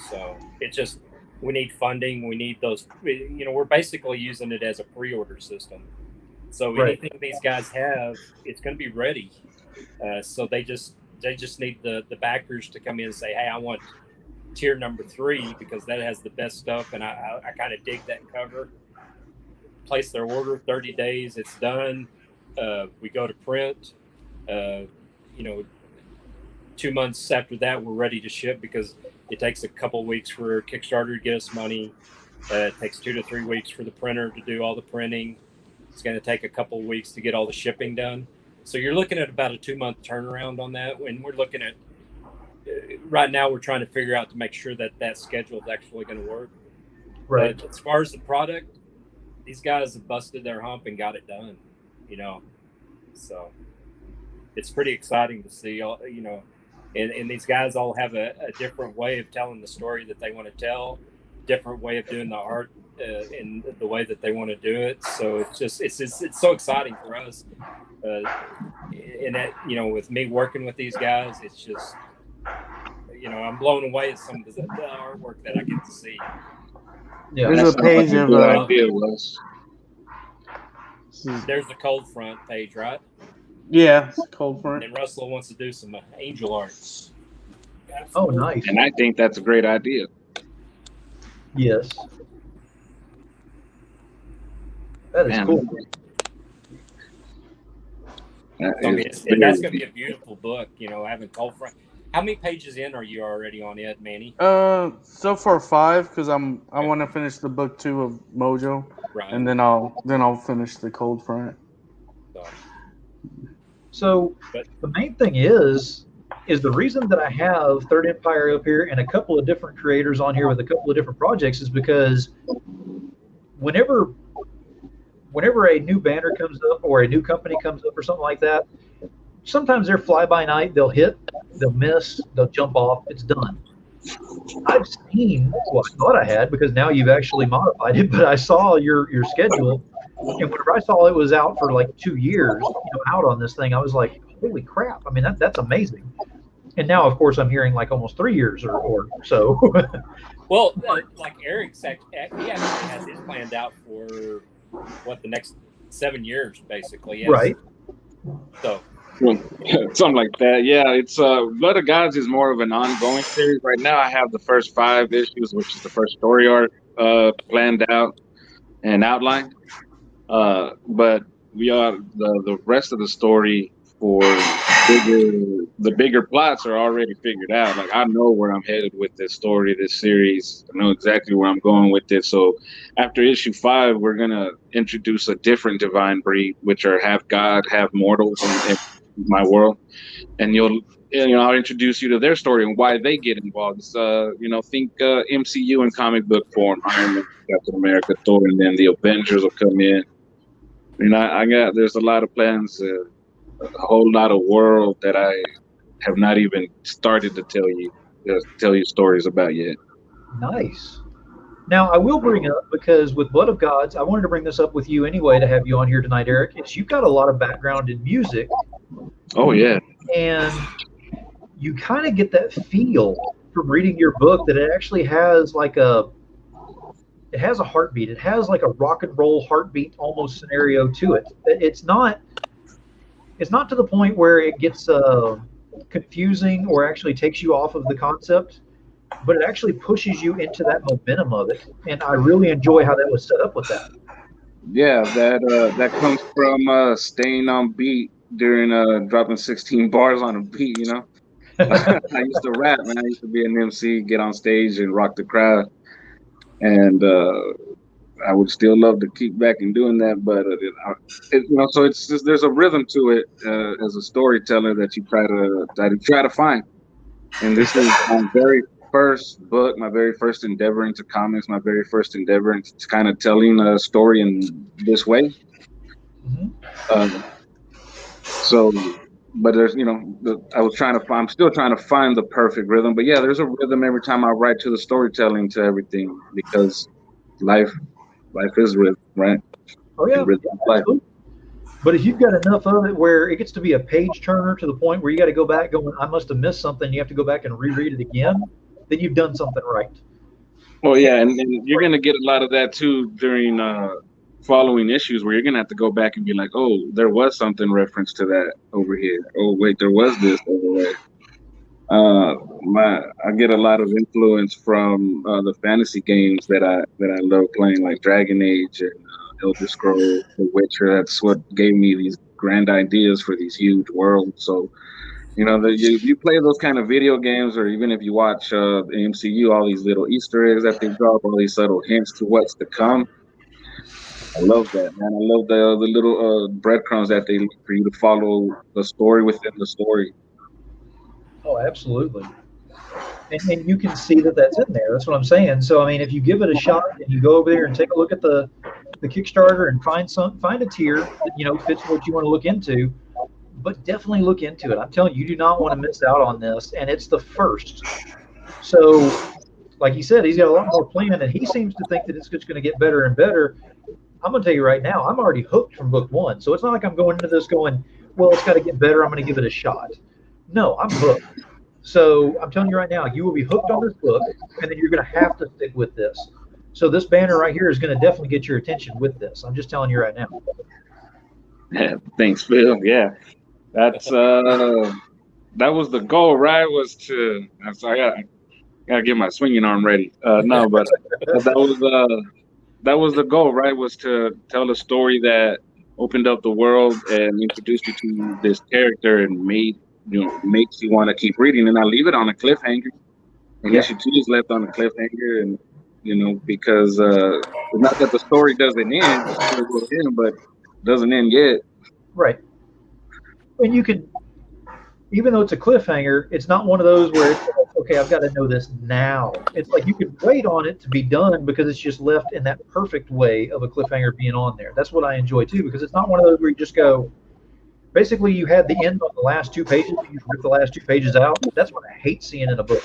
So it just, we need funding. We need those, you know, we're basically using it as a pre-order system. So anything these guys have, it's going to be ready. So they just need the backers to come in and say, hey, I want tier number 3 because that has the best stuff, and I kind of dig that cover. Place their order, 30 days, it's done. We go to print. You know, 2 months after that, we're ready to ship because it takes a couple weeks for Kickstarter to get us money. It takes 2 to 3 weeks for the printer to do all the printing. It's going to take a couple weeks to get all the shipping done. So you're looking at about a 2-month turnaround on that. When we're looking at right now, we're trying to figure out to make sure that schedule is actually going to work. Right. But as far as the product, these guys have busted their hump and got it done, you know. So it's pretty exciting to see, you know, and these guys all have a different way of telling the story that they want to tell, different way of doing the art in the way that they want to do it. So it's so exciting for us. And that, you know, with me working with these guys, it's just, you know, I'm blown away at some of the artwork that I get to see. Yeah, There's a page of there's the cold front page, right? yeah, cold front. And Russell wants to do some angel art. Oh, nice. And I think that's a great idea. Yes. That is cool. That's going to be a beautiful book, you know, having cold front. How many pages in are you already on it, Manny? So far 5, because I want to finish the book 2 of Mojo, right. And then I'll finish the cold front. So the main thing is the reason that I have Third Empire up here and a couple of different creators on here with a couple of different projects is because whenever a new banner comes up or a new company comes up or something like that, sometimes they're fly-by-night. They'll hit, they'll miss, they'll jump off. It's done. I've seen, well, I thought I had because now you've actually modified it, but I saw your schedule, and whenever I saw it was out for like 2 years, you know, out on this thing, I was like, holy crap! I mean, that's amazing. And now, of course, I'm hearing like almost 3 years or so. Well, like Eric's, he actually has his planned out for what, the next 7 years, basically. Yes. Right. So. Something like that. Yeah, it's Blood of Gods is more of an ongoing series. Right now, I have the first 5 issues, which is the first story arc planned out and outlined. But we are the rest of the story for the bigger plots are already figured out. Like, I know where I'm headed with this story, this series. I know exactly where I'm going with it. So after issue 5, we're gonna introduce a different divine breed, which are half god, half mortals in my world, and I'll introduce you to their story and why they get involved. It's, think MCU in comic book form: Iron Man, Captain America, Thor, and then the Avengers will come in. There's a lot of plans, a whole lot of world that I have not even started to tell you stories about yet. Nice. Now, I will bring up, because with Blood of Gods, I wanted to bring this up with you anyway to have you on here tonight, Eric, is you've got a lot of background in music. Oh, yeah. And you kind of get that feel from reading your book that it actually has it has a heartbeat. It has like a rock and roll heartbeat almost scenario to it. It's not to the point where it gets confusing or actually takes you off of the concept. but it actually pushes you into that momentum of it. And I really enjoy how that was set up with that. Yeah, that comes from staying on beat during dropping 16 bars on a beat. I used to rap, man. I used to be an MC, get on stage and rock the crowd, and I would still love to keep back and doing that, but so it's just there's a rhythm to it as a storyteller that you try to find. And this is my very first book, my very first endeavor into comics, my very first endeavor into kind of telling a story in this way. Mhm. Um, so, but there's, I'm still trying to find the perfect rhythm. But yeah, there's a rhythm every time I write to the storytelling to everything because life, life is rhythm, right? Oh The yeah, rhythm yeah, of life. absolutely. But if you've got enough of it where it gets to be a page turner to the point where you got to go back going, I must have missed something, you have to go back and reread it again, then you've done something right. Well, And yeah, and you're gonna get a lot of that too during following issues where you're gonna have to go back and be like, oh, there was something reference to that over here. Oh, wait, there was this over there. I get a lot of influence from the fantasy games that I love playing, like Dragon Age and Elder Scrolls, The Witcher. That's what gave me these grand ideas for these huge worlds. So you play those kind of video games, or even if you watch the MCU, all these little Easter eggs that they drop, all these subtle hints to what's to come. I love that, man. I love the little breadcrumbs that they leave for you to follow the story within the story. oh, absolutely. And you can see that that's in there. That's what I'm saying. So I mean, if you give it a shot and you go over there and take a look at the Kickstarter and find a tier that fits what you want to look into, but definitely look into it. I'm telling you, you do not want to miss out on this, and it's the first. So, like he said, he's got a lot more planned, and he seems to think that it's just going to get better and better. I'm going to tell you right now, I'm already hooked from book one. So it's not like I'm going into this going, well, it's got to get better. I'm going to give it a shot. No, I'm hooked. So I'm telling you right now, you will be hooked on this book, and then you're going to have to stick with this. So this banner right here is going to definitely get your attention with this. I'm just telling you right now. Yeah, thanks, Phil. Yeah, that's that was the goal, right? Was to so I gotta get my swinging arm ready. No, but that was the goal, right? Was to tell a story that opened up the world and introduced you to this character and makes you want to keep reading. And I leave it on a cliffhanger. And Yeah, issue two is left on a cliffhanger, and because not that the story doesn't end, the story will end, but doesn't end yet. right. And you can, even though it's a cliffhanger, it's not one of those where it's like, okay, I've got to know this now. It's like you can wait on it to be done because it's just left in that perfect way of a cliffhanger being on there. That's what I enjoy too, because it's not one of those where you just go, basically you had the end on the last two pages, you just rip the last two pages out. That's what I hate seeing in a book.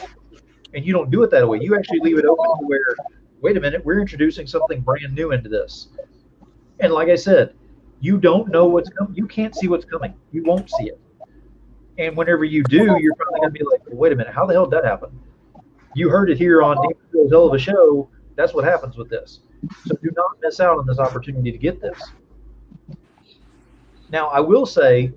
And you don't do it that way. You actually leave it open to where, wait a minute, we're introducing something brand new into this. And like I said, you don't know what's coming. You can't see what's coming. You won't see it. And whenever you do, you're probably going to be like, wait a minute, how the hell did that happen? You heard it here on Demon Phil's Hell of a Show. That's what happens with this. So do not miss out on this opportunity to get this. Now, I will say,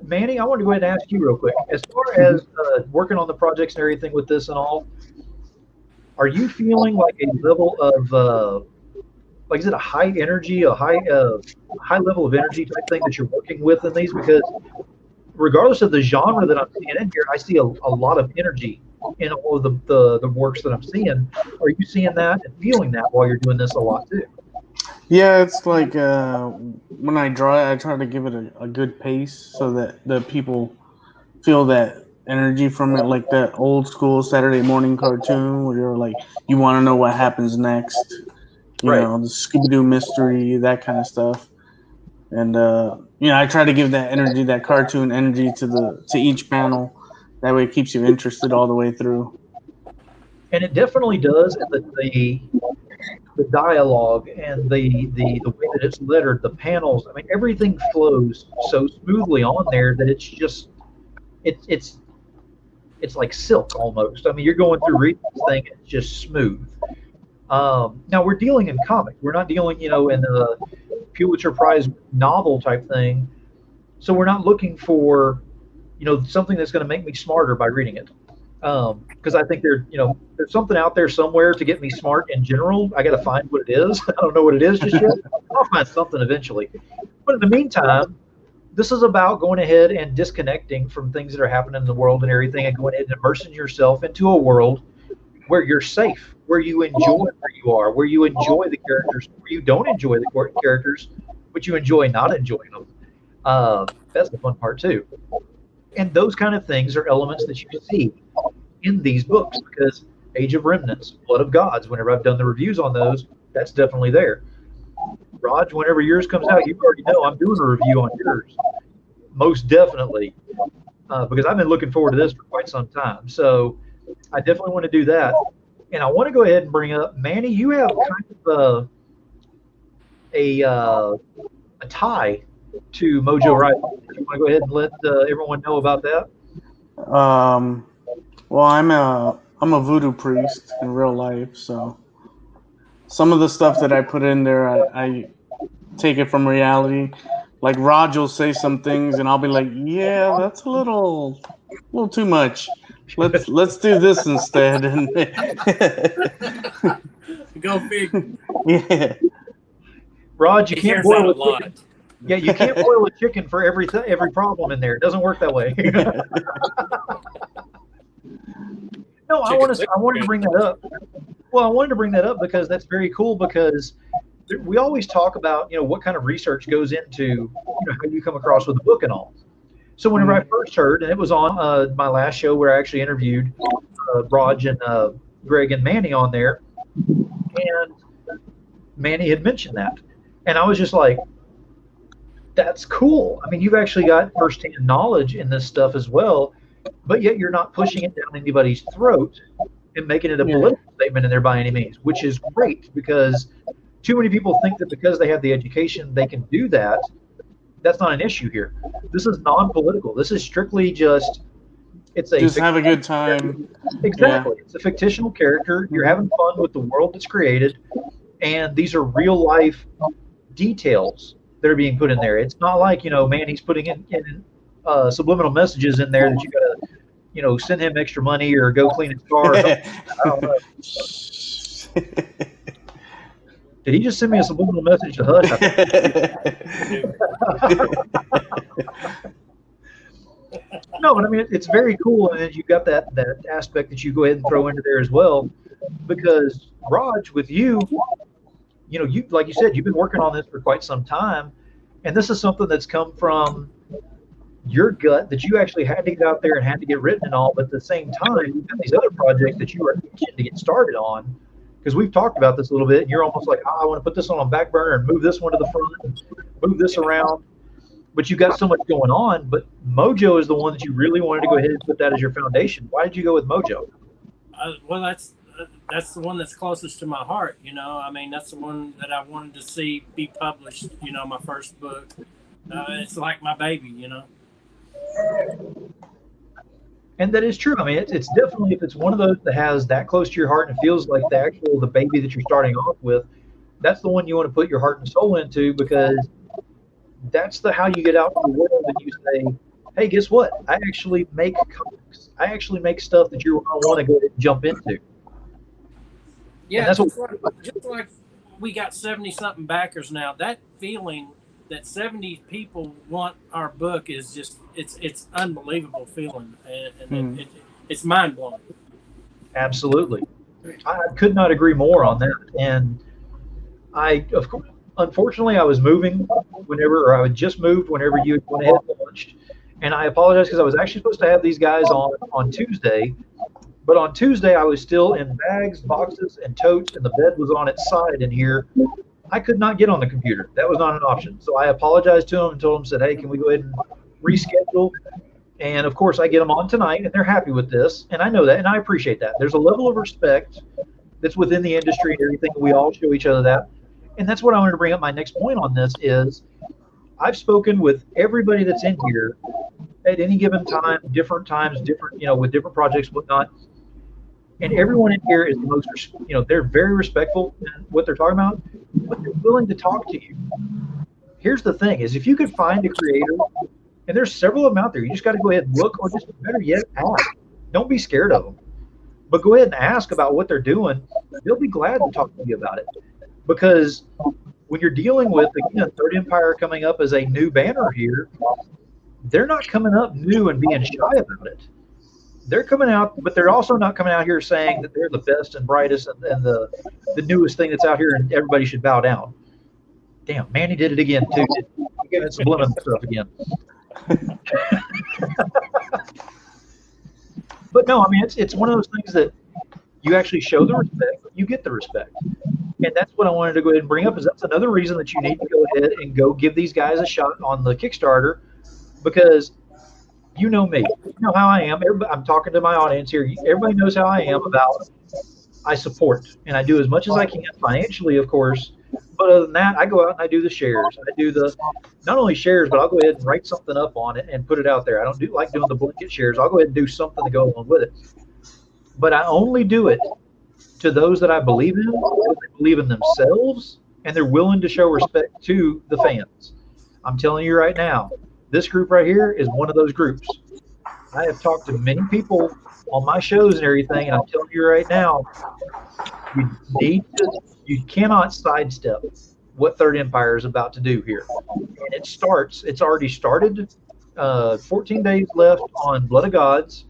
Manny, I want to go ahead and ask you real quick. As far as working on the projects and everything with this and all, are you feeling like a level of, like, is it a high energy, a high level of energy type thing that you're working with in these? Because regardless of the genre that I'm seeing in here, I see a lot of energy in all of the works that I'm seeing. Are you seeing that and feeling that while you're doing this a lot too? Yeah, it's like when I draw it, I try to give it a good pace so that the people feel that energy from it, like that old school Saturday morning cartoon where you're like, you want to know what happens next, Right. the Scooby Doo mystery, that kind of stuff. And I try to give that energy, that cartoon energy to each panel. That way, it keeps you interested all the way through. And it definitely does. And the dialogue and the way that it's lettered, the panels. I mean, everything flows so smoothly on there that it's just it's it's like silk almost. I mean, you're going through reading this thing, and it's just smooth. Now we're dealing in comic. We're not dealing, in a Pulitzer Prize novel type thing. So we're not looking for, something that's going to make me smarter by reading it. Because I think there's something out there somewhere to get me smart in general. I got to find what it is. I don't know what it is just yet. I'll find something eventually. But in the meantime, this is about going ahead and disconnecting from things that are happening in the world and everything, and going ahead and immersing yourself into a world where you're safe, where you enjoy where you are, where you enjoy the characters, where you don't enjoy the characters, but you enjoy not enjoying them. That's the fun part too. And those kind of things are elements that you see in these books because Age of Remnants, Blood of Gods, whenever I've done the reviews on those, that's definitely there. Raj, whenever yours comes out, you already know I'm doing a review on yours. Most definitely. Because I've been looking forward to this for quite some time. So I definitely want to do that. And I want to go ahead and bring up, Manny, you have kind of a tie to Mojo Rifle. Do you want to go ahead and let everyone know about that? Well, I'm a voodoo priest in real life, so some of the stuff that I put in there, I take it from reality. Like Raj will say some things, and I'll be like, "Yeah, that's a little too much. Let's do this instead." And Go figure. yeah, Raj, you He can't hears that boil a a lot. chicken. Yeah, you can't boil a chicken for every problem in there. It doesn't work that way. No, I wanted to bring that up. Well, I wanted to bring that up because that's very cool because we always talk about, what kind of research goes into, how you come across with a book and all. So whenever I first heard, and it was on my last show where I actually interviewed Raj and Greg and Manny on there, and Manny had mentioned that. And I was just like, that's cool. I mean, you've actually got firsthand knowledge in this stuff as well, but yet you're not pushing it down anybody's throat and making it a political statement in there by any means, which is great because too many people think that because they have the education, they can do that. That's not an issue here. This is non-political. This is strictly just have a good time. Exactly. Yeah. It's a fictional character. You're having fun with the world that's created, and these are real life details that are being put in there. It's not like, Manny's putting in subliminal messages in there that you gotta, send him extra money or go clean his car or something. I don't know. Did he just send me a subliminal message to hush? No, but I mean, it's very cool, and you've got that aspect that you go ahead and throw into there as well, because Raj, with you, you like you said, you've been working on this for quite some time, and this is something that's come from your gut that you actually had to get out there and had to get written and all, but at the same time, you've got these other projects that you are itching to get started on. Because we've talked about this a little bit, and you're almost like, I want to put this on back burner and move this one to the front, and move this around. But you've got so much going on. But Mojo is the one that you really wanted to go ahead and put that as your foundation. Why did you go with Mojo? Well, that's the one that's closest to my heart. I mean, that's the one that I wanted to see be published. My first book. It's like my baby. And that is true. I mean, it's definitely, if it's one of those that has that close to your heart and feels like the baby that you're starting off with, that's the one you want to put your heart and soul into, because that's how you get out in the world and you say, hey, guess what? I actually make comics. I actually make stuff that you're going to want to go ahead and jump into. Yeah, that's just like we got 70-something backers now. That feeling that 70 people want our book is just, it's unbelievable feeling, and it's mind-blowing. Absolutely. I could not agree more on that. And of course, unfortunately, I was moving I had just moved whenever you went ahead and launched. And I apologize because I was actually supposed to have these guys on Tuesday, but on Tuesday I was still in bags, boxes, and totes, and the bed was on its side in here. I could not get on the computer. That was not an option. So I apologized to them and told them, said, hey, can we go ahead and reschedule? And of course, I get them on tonight, and they're happy with this. And I know that, and I appreciate that. There's a level of respect that's within the industry and everything. We all show each other that. And that's what I wanted to bring up. My next point on this is I've spoken with everybody that's in here at any given time, different times, different, with different projects, whatnot. And everyone in here is the most, they're very respectful in what they're talking about, but they're willing to talk to you. Here's the thing is, if you could find a creator, and there's several of them out there, you just got to go ahead and look, or just better yet, ask. don't be scared of them. But go ahead and ask about what they're doing. They'll be glad to talk to you about it. Because when you're dealing with, again, Third Empire coming up as a new banner here, they're not coming up new and being shy about it. They're coming out, but they're also not coming out here saying that they're the best and brightest and the newest thing that's out here and everybody should bow down. Damn, Manny did it again, too. Again, it's subliminal stuff again. But no, I mean, it's one of those things that you actually show the respect, you get the respect. And that's what I wanted to go ahead and bring up, is that's another reason that you need to go ahead and go give these guys a shot on the Kickstarter, because you know me. You know how I am. I'm talking to my audience here. Everybody knows how I am about I support, and I do as much as I can financially, of course. But other than that, I go out and I do the shares. I do the not only shares, but I'll go ahead and write something up on it and put it out there. I don't do like doing the blanket shares. I'll go ahead and do something to go along with it. But I only do it to those that I believe in, they believe in themselves, and they're willing to show respect to the fans. I'm telling you right now, this group right here is one of those groups. I have talked to many people on my shows and everything, and I'm telling you right now, you cannot sidestep what Third Empire is about to do here. And it's already started. 14 days left on Blood of Gods,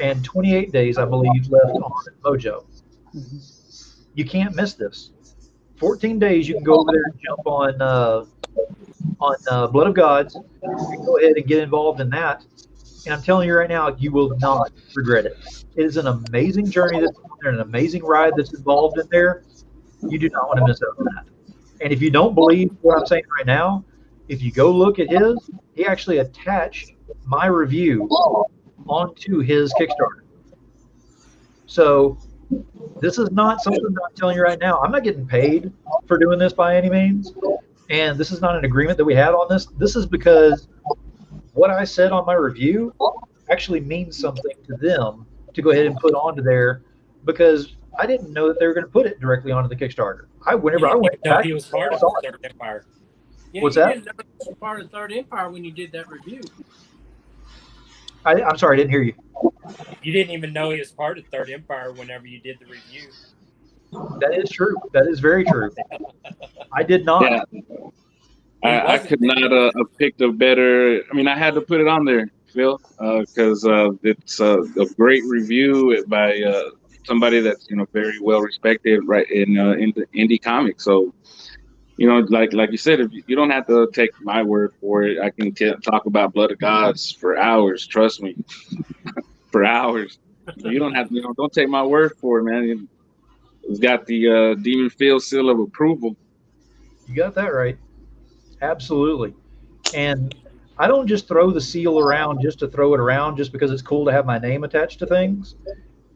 and 28 days, I believe, left on Mojo. You can't miss this. 14 days, you can go over there and jump on Blood of Gods, and go ahead and get involved in that. And I'm telling you right now, you will not regret it. It is an amazing journey that's on there, an amazing ride that's involved in there. You do not want to miss out on that. And if you don't believe what I'm saying right now, if you go look at his, he actually attached my review onto his Kickstarter. So this is not something that I'm telling you right now. I'm not getting paid for doing this by any means. And this is not an agreement that we had on this. This is because what I said on my review actually means something to them to go ahead and put onto there, because I didn't know that they were going to put it directly onto the Kickstarter. Whenever I went back, he was part of Third Empire. Yeah, What's you that? didn't know it was part of Third Empire when you did that review. I'm sorry, I didn't hear you. You didn't even know he was part of Third Empire whenever you did the review. That is true. That is very true. I did not. Yeah. I could not have picked a better. I mean, I had to put it on there, Phil, because it's a great review by somebody that's very well respected, right, in the indie comics. So, like you said, if you don't have to take my word for it. I can talk about Blood of Gods for hours. Trust me, for hours. So you don't have to. Don't take my word for it, man. It's got the Demon Phil seal of approval. You got that right. Absolutely. And I don't just throw the seal around just to throw it around just because it's cool to have my name attached to things.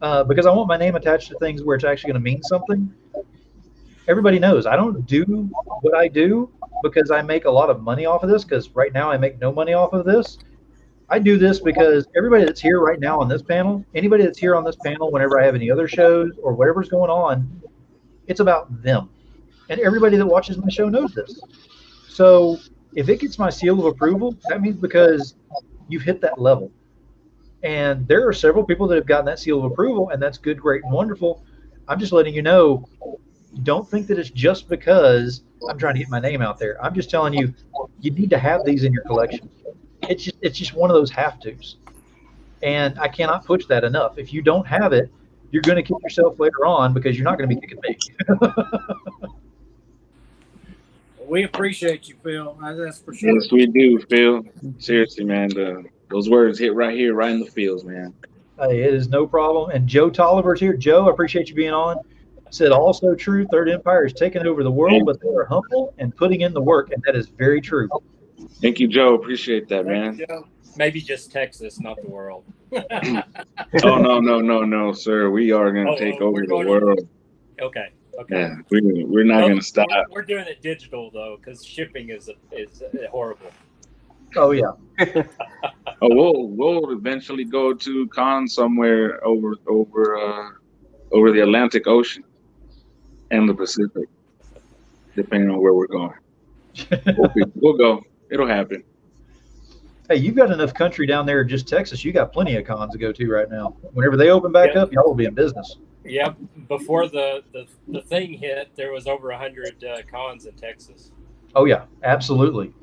Because I want my name attached to things where it's actually going to mean something. Everybody knows I don't do what I do because I make a lot of money off of this, because right now I make no money off of this. I do this because everybody that's here right now on this panel, anybody that's here on this panel whenever I have any other shows or whatever's going on, it's about them. And everybody that watches my show knows this. So if it gets my seal of approval, that means because you've hit that level. And there are several people that have gotten that seal of approval, and that's good, great, and wonderful. I'm just letting you know, don't think that it's just because I'm trying to get my name out there. I'm just telling you, you need to have these in your collection. It's just one of those have-tos. And I cannot push that enough. If you don't have it, you're going to kick yourself later on, because you're not going to be kicking me. We appreciate you, Phil. That's for sure. Yes, we do, Phil. Seriously, man. Those words hit right here, right in the feels, man. Hey, it is no problem. And Joe Tolliver's here. Joe, I appreciate you being on. Said also true, Third Empire is taking over the world, but they are humble and putting in the work, and that is very true. Thank you, Joe. Appreciate that, man. Maybe just Texas, not the world. Oh, no, sir. We are going to take over the world. Okay. Yeah, we're not going to stop. We're doing it digital, though, because shipping is horrible. Oh, yeah. We'll eventually go to con somewhere over the Atlantic Ocean and the Pacific, depending on where we're going. We'll go. It'll happen. Hey, you've got enough country down there, just Texas. You got plenty of cons to go to right now. Whenever they open back Yeah, up, y'all will be in business. yeah. Before the thing hit, there was over 100 cons in Texas. Oh yeah, absolutely,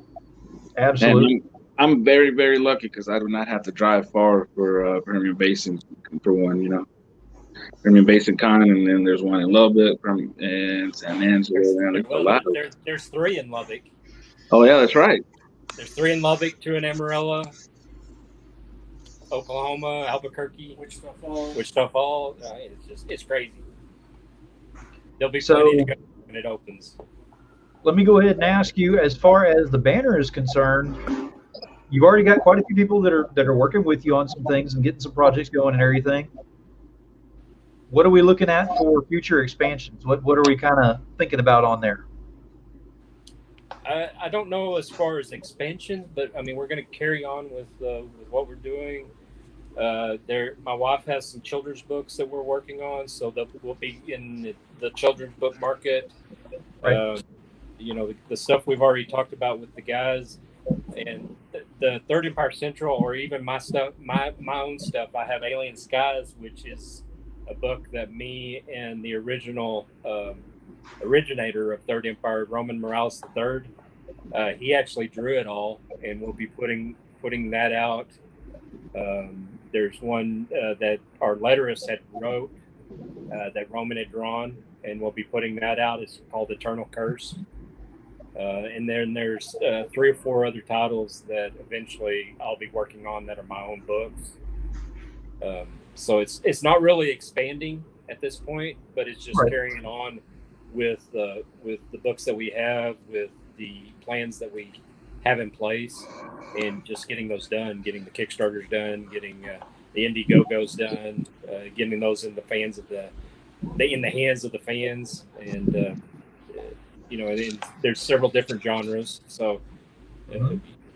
And absolutely. I'm very, very lucky because I do not have to drive far for Permian Basin for one. Permian Basin Con, and then there's one in Lubbock, and San Angelo. Man, there's a Well, lot. there's three in Lubbock. Oh yeah, that's right. There's three in Lubbock, two in Amarillo, Oklahoma, Albuquerque, Wichita Falls. It's crazy. There'll be plenty to So go when it opens. let me go ahead and ask you, as far as the banner is concerned, you've already got quite a few people that are working with you on some things and getting some projects going and everything. What are we looking at for future expansions? What are we kind of thinking about on there? I don't know as far as expansion, but I mean we're going to carry on with what we're doing. My wife has some children's books that we're working on, so that we'll be in the children's book market. Right. The stuff we've already talked about with the guys, and the Third Empire Central, or even my stuff, my own stuff. I have Alien Skies, which is a book that me and the original originator of Third Empire, Roman Morales III, he actually drew it all, and we'll be putting that out. There's one that our letterist had wrote that Roman had drawn, and we'll be putting that out. It's called Eternal Curse. And then there's 3 or 4 other titles that eventually I'll be working on that are my own books. So it's not really expanding at this point, but it's just Right. carrying on with the books that we have, with the plans that we have in place, and just getting those done, getting the Kickstarters done, getting the Indiegogos done, getting those in the fans of in the hands of the fans, and there's several different genres, so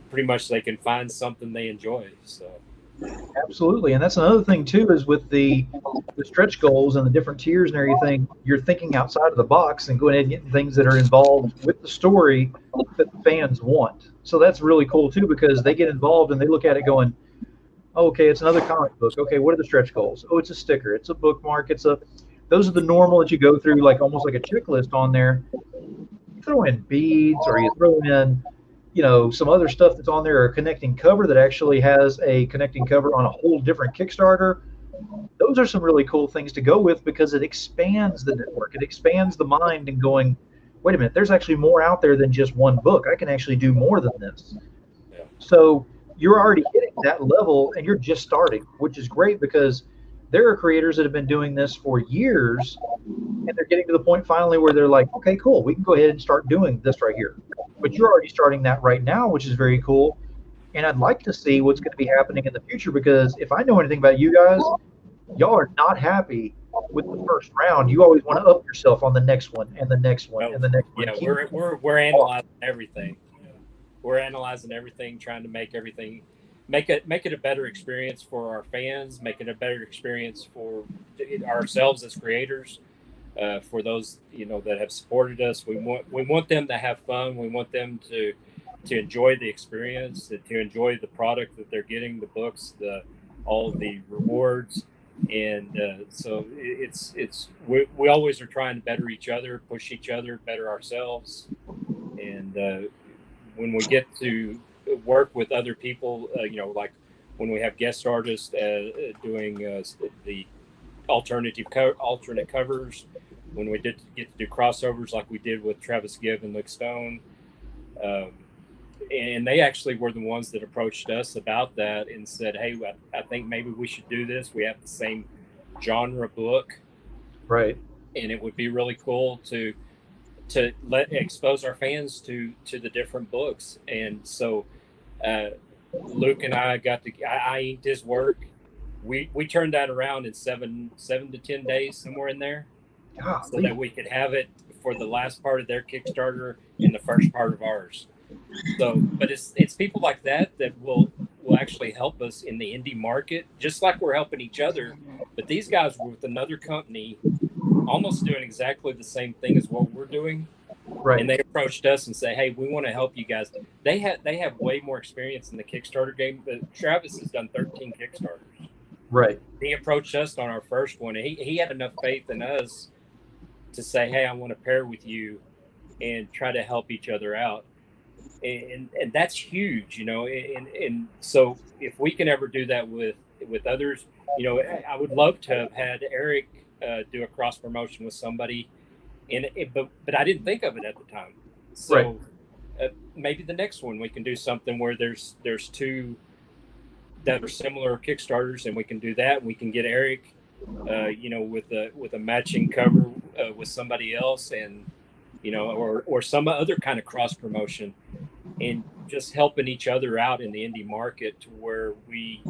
pretty much they can find something they enjoy. So Absolutely, and that's another thing too, is with the stretch goals and the different tiers and everything. You're thinking outside of the box and going ahead and getting things that are involved with the story that the fans want. So that's really cool too, because they get involved and they look at it going, oh, okay, it's another comic book. Okay, what are the stretch goals? Oh, it's a sticker. It's a bookmark. Those are the normal that you go through, like almost like a checklist on there. You throw in beads, or you throw in, some other stuff that's on there, or a connecting cover that actually has a connecting cover on a whole different Kickstarter. Those are some really cool things to go with, because it expands the network. It expands the mind and going, wait a minute, there's actually more out there than just one book. I can actually do more than this. yeah. So you're already hitting that level and you're just starting, which is great, because there are creators that have been doing this for years, and they're getting to the point finally where they're like, okay, cool, we can go ahead and start doing this right here. But you're already starting that right now, which is very cool. And I'd like to see what's going to be happening in the future, because if I know anything about you guys, y'all are not happy with the first round. You always want to up yourself on the next one and the next one and the next one. Yeah, we're analyzing everything. We're analyzing everything, trying to make everything make it a better experience for our fans, make it a better experience for ourselves as creators, for those that have supported us. We want them to have fun. We want them to enjoy the experience, to enjoy the product that they're getting, the books, all of the rewards. And so we always are trying to better each other, push each other, better ourselves. And when we get to work with other people, like when we have guest artists doing the alternate covers, when we did get to do crossovers like we did with Travis Gibb and Luke Stone, and they actually were the ones that approached us about that and said, hey, I think maybe we should do this. We have the same genre book, Right. and it would be really cool to expose our fans to the different books. And so Luke and I I inked his work. We turned that around in 7 to 10 days, somewhere in there, so that we could have it for the last part of their Kickstarter and the first part of ours. So, but it's people like that will actually help us in the indie market, just like we're helping each other. But these guys were with another company, almost doing exactly the same thing as what we're doing, Right. And they approached us and say, "Hey, we want to help you guys." They have way more experience in the Kickstarter game. But Travis has done 13 Kickstarters. Right. He approached us on our first one, and he had enough faith in us to say, "Hey, I want to pair with you and try to help each other out." And that's huge, you know. And so if we can ever do that with others, you know, I would love to have had Eric do a cross promotion with somebody, but I didn't think of it at the time. So maybe the next one we can do something where there's two that are similar Kickstarters, and we can do that. We can get Eric, you know, with a matching cover with somebody else, and you know, or some other kind of cross promotion, and just helping each other out in the indie market to where we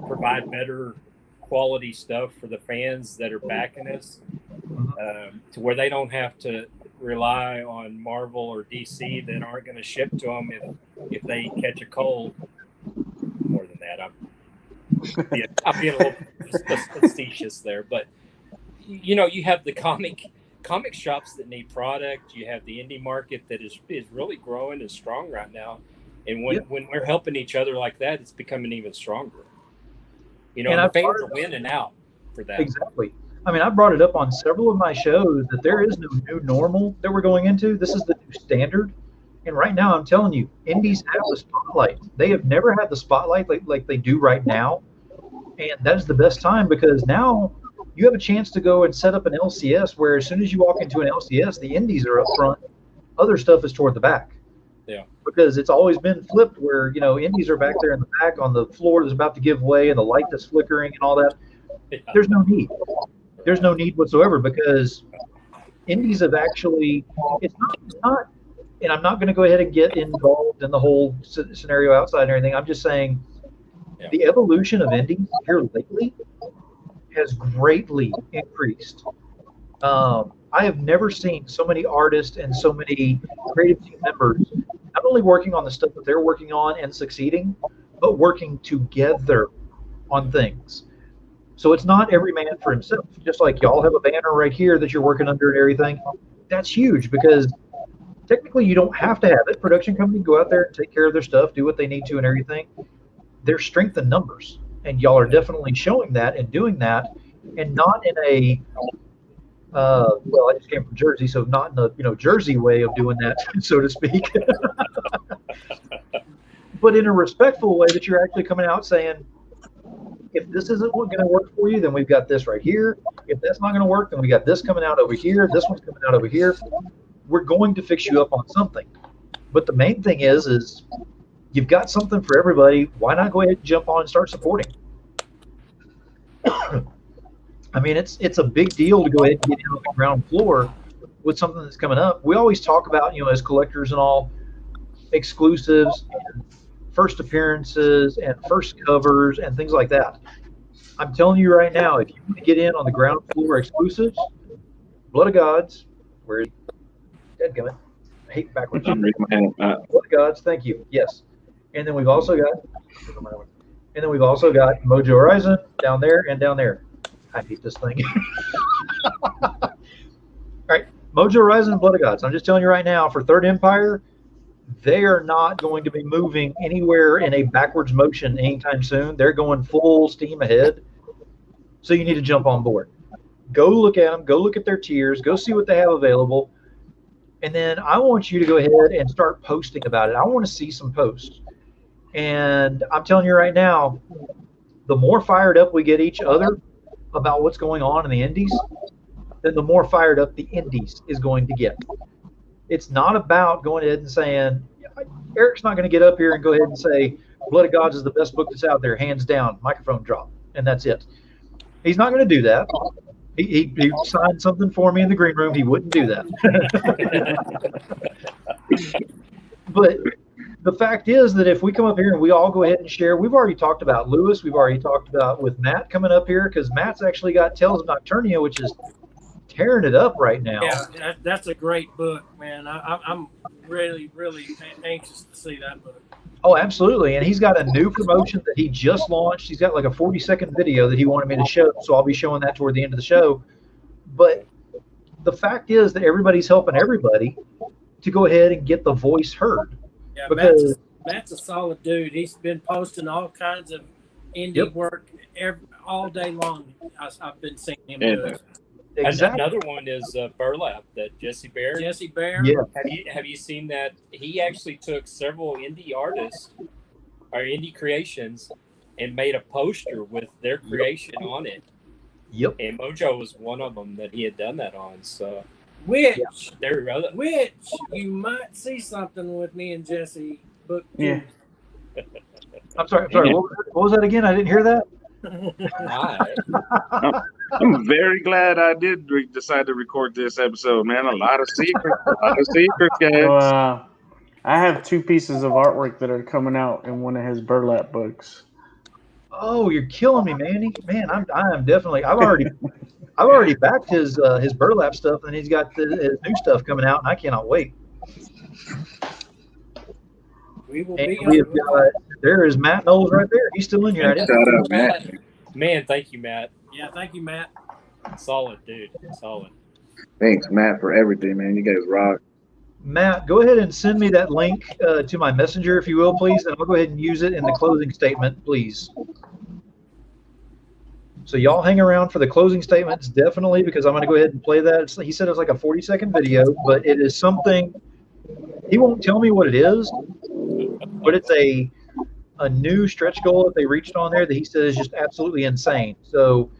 provide better quality stuff for the fans that are backing us, to where they don't have to rely on Marvel or DC that aren't going to ship to them if they catch a cold. More than that, I'm being a little facetious there, but you know, you have the comic shops that need product. You have the indie market that is really growing and strong right now. And when we're helping each other like that, it's becoming even stronger. You know, and the fans are winning out for that. Exactly. I mean, I brought it up on several of my shows that there is no new normal that we're going into. This is the new standard. And right now, I'm telling you, indies have the spotlight. They have never had the spotlight like they do right now. And that is the best time, because now you have a chance to go and set up an LCS where as soon as you walk into an LCS, the indies are up front. Other stuff is toward the back. Yeah. Because it's always been flipped where, you know, indies are back there in the back on the floor that's about to give way and the light that's flickering and all that. Yeah. There's no need. There's no need whatsoever, because indies have actually, it's not, and I'm not going to go ahead and get involved in the whole scenario outside and everything. I'm just saying the evolution of indies here lately has greatly increased. I have never seen so many artists and so many creative team members not only working on the stuff that they're working on and succeeding, but working together on things. So it's not every man for himself. Just like y'all have a banner right here that you're working under and everything. That's huge, because technically you don't have to have it. Production company go out there and take care of their stuff, do what they need to and everything. There's strength in numbers, and y'all are definitely showing that and doing that, and not in a well, I just came from Jersey, so not in the, you know, Jersey way of doing that, so to speak, but in a respectful way that you're actually coming out saying, if this isn't going to work for you, then we've got this right here. If that's not going to work, then we got this coming out over here. This one's coming out over here. We're going to fix you up on something. But the main thing is you've got something for everybody. Why not go ahead and jump on and start supporting? I mean, it's a big deal to go ahead and get in on the ground floor with something that's coming up. We always talk about, you know, as collectors and all, exclusives and first appearances and first covers and things like that. I'm telling you right now, if you want to get in on the ground floor exclusives, Blood of Gods, where is Deadgummit? I hate backwards. I'm reading my hand. Blood of Gods, thank you. Yes. And then we've also got Mojo Horizon down there and down there. I hate this thing. All right, Mojo Horizon and Blood of Gods. I'm just telling you right now, for Third Empire, they are not going to be moving anywhere in a backwards motion anytime soon. They're going full steam ahead. So you need to jump on board. Go look at them. Go look at their tiers. Go see what they have available. And then I want you to go ahead and start posting about it. I want to see some posts. And I'm telling you right now, the more fired up we get each other about what's going on in the indies, then the more fired up the indies is going to get. It's not about going ahead and saying, Eric's not going to get up here and go ahead and say, Blood of Gods is the best book that's out there, hands down, microphone drop, and that's it. He's not going to do that. He signed something for me in the green room. He wouldn't do that. But the fact is that if we come up here and we all go ahead and share, we've already talked about Lewis. We've already talked about with Matt coming up here, because Matt's actually got Tales of Nocturnia, which is tearing it up right now. Yeah, that's a great book, man. I'm really, really anxious to see that book. Oh, absolutely. And he's got a new promotion that he just launched. He's got like a 40-second video that he wanted me to show, so I'll be showing that toward the end of the show. But the fact is that everybody's helping everybody, to go ahead and get the voice heard. Yeah, Because Matt's a solid dude. He's been posting all kinds of indie Yep. work all day long. I've been seeing him Yeah. do it. exactly, Another one is Burlap, that Jesse Bear. Jesse Bear. yeah, Have you seen that? He actually took several indie artists or indie creations and made a poster with their creation on it. yep. And Mojo was one of them that he had done that on. So Which there we go. you might see something with me and Jesse book Yeah. I'm sorry. What was that again? I didn't hear that. Hi. I'm very glad I did decide to record this episode, man. A lot of secrets, guys. So, I have 2 pieces of artwork that are coming out in one of his burlap books. Oh, you're killing me, Manny. Man, I am definitely. I've already backed his burlap stuff, and he's got his new stuff coming out, and I cannot wait. We will And be we have on. got, there is Matt Knowles right there. He's still in here. I didn't. Shout out, Matt. Man, thank you, Matt. Yeah, thank you, Matt. Solid, dude. Solid. Thanks, Matt, for everything, man. You guys rock. Matt, go ahead and send me that link to my messenger, if you will, please, and I'll go ahead and use it in the closing statement, please. So y'all hang around for the closing statements, definitely, because I'm going to go ahead and play that. He said it was like a 40-second video, but it is something. He won't tell me what it is, but it's a new stretch goal that they reached on there that he says is just absolutely insane. So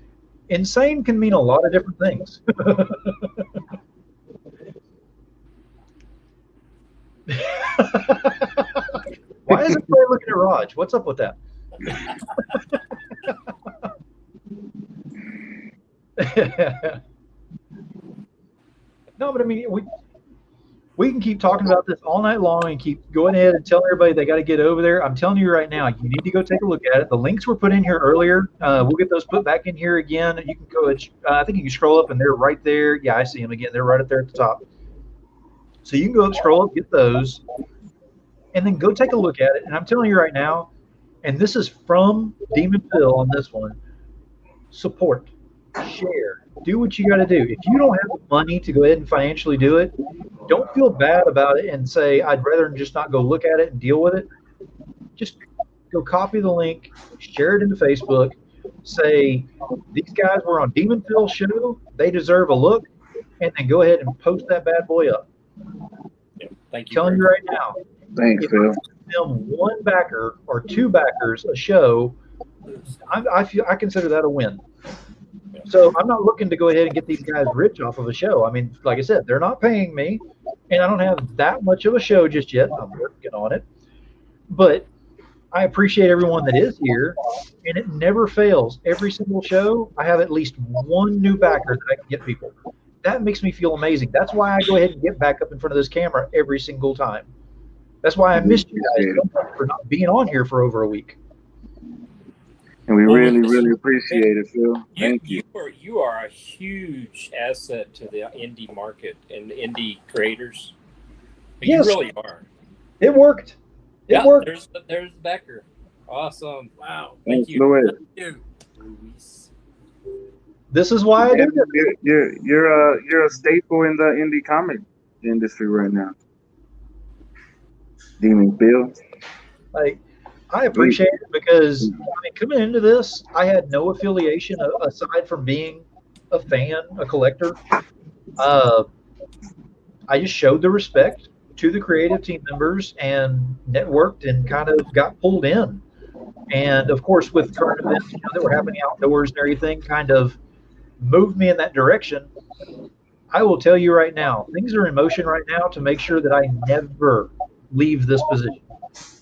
insane can mean a lot of different things. Why is everybody looking at Raj? What's up with that? No, but I mean, we can keep talking about this all night long and keep going ahead and telling everybody they got to get over there. I'm telling you right now, you need to go take a look at it. The links were put in here earlier. We'll get those put back in here again. You can go. I think you can scroll up, and they're right there. Yeah, I see them again. They're right up there at the top. So you can go up, scroll up, get those, and then go take a look at it. And I'm telling you right now, and this is from Demon Phil on this one, support, share, do what you got to do. If you don't have the money to go ahead and financially do it, don't feel bad about it and say, I'd rather just not go look at it and deal with it. Just go copy the link, share it into Facebook, say, these guys were on Demon Phil's show, they deserve a look, and then go ahead and post that bad boy up. Yeah, thank you. Telling you right now, Thanks, if Phil. I film one backer or 2 backers a show, I consider that a win. So I'm not looking to go ahead and get these guys rich off of a show. I mean, like I said, they're not paying me, and I don't have that much of a show just yet. I'm working on it. But I appreciate everyone that is here, and it never fails. Every single show, I have at least one new backer that I can get people. That makes me feel amazing. That's why I go ahead and get back up in front of this camera every single time. That's why I missed you guys so much for not being on here for over a week. And we really, really appreciate it, Phil. Thank you. You are a huge asset to the indie market and indie creators. Yes. You really are. It worked. It worked. There's Becker. Awesome. Wow. Thanks, you. Louis. Thank you. Luis. This is why I do this. You're a staple in the indie comic industry right now. Demon Phil. Like, I appreciate it because I mean, coming into this, I had no affiliation aside from being a fan, a collector. I just showed the respect to the creative team members and networked and kind of got pulled in. And of course, with current events that were happening outdoors and everything, kind of moved me in that direction. I will tell you right now, things are in motion right now to make sure that I never leave this position.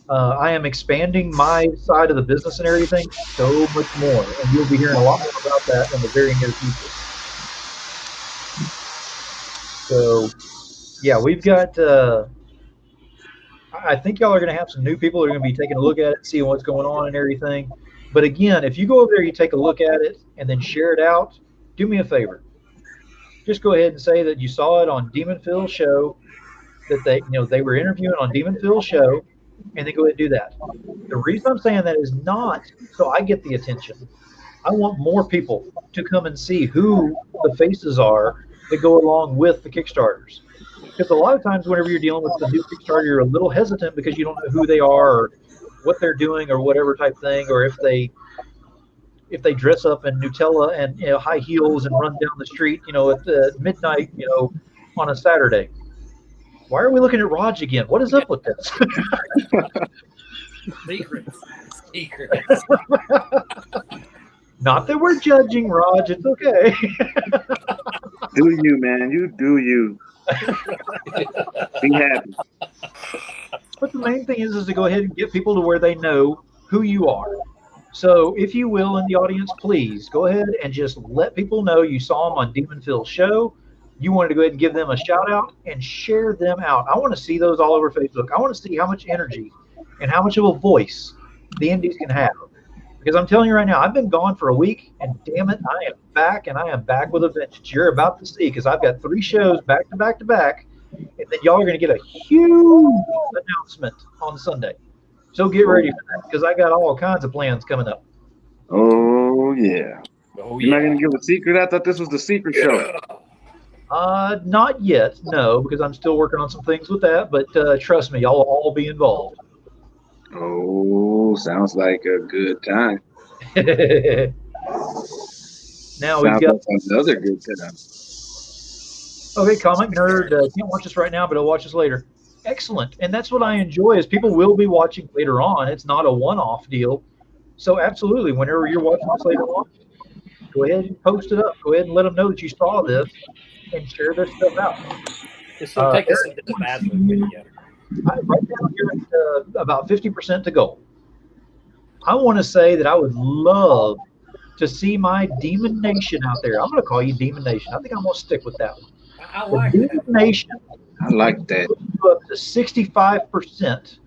I am expanding my side of the business and everything so much more, and you'll be hearing a lot more about that in the very near future. So, yeah, we've got. I think y'all are going to have some new people that are going to be taking a look at it, seeing what's going on and everything. But again, if you go over there, you take a look at it, and then share it out. Do me a favor. Just go ahead and say that you saw it on Demon Phil's show, that they were interviewing on Demon Phil's show, and then go ahead and do that. The reason I'm saying that is not so I get the attention. I want more people to come and see who the faces are that go along with the Kickstarters. Because a lot of times, whenever you're dealing with the new Kickstarter, you're a little hesitant because you don't know who they are or what they're doing or whatever type thing, or if they dress up in Nutella and high heels and run down the street, at midnight, on a Saturday. Why are we looking at Raj again? What is up with this? Secrets. Not that we're judging, Raj. It's okay. Do you, man? You do you. Be happy. But the main thing is to go ahead and get people to where they know who you are. So if you will, in the audience, please go ahead and just let people know you saw them on Demon Phil's show. You wanted to go ahead and give them a shout out and share them out. I want to see those all over Facebook. I want to see how much energy and how much of a voice the indies can have. Because I'm telling you right now, I've been gone for a week, and damn it, I am back, and I am back with a vengeance. You're about to see, because I've got 3 shows back to back to back, and then y'all are going to get a huge announcement on Sunday. So get ready for that, because I got all kinds of plans coming up. Oh, yeah. You're not going to give a secret? I thought this was the secret show. Not yet, no, because I'm still working on some things with that, but trust me, y'all will all be involved. Oh, sounds like a good time. Now we've got another good time. Okay, Comic Nerd can't watch this right now, but he'll watch this later. Excellent, and that's what I enjoy is people will be watching later on. It's not a one-off deal. So absolutely, whenever you're watching this later on, go ahead and post it up. Go ahead and let them know that you saw this and share this stuff out. Just take us into the bathroom video. Right now, you're at about 50% to go. I want to say that I would love to see my DemoNation out there. I'm going to call you DemoNation. I think I'm going to stick with that one. I like DemoNation. I like that. Up to 65%.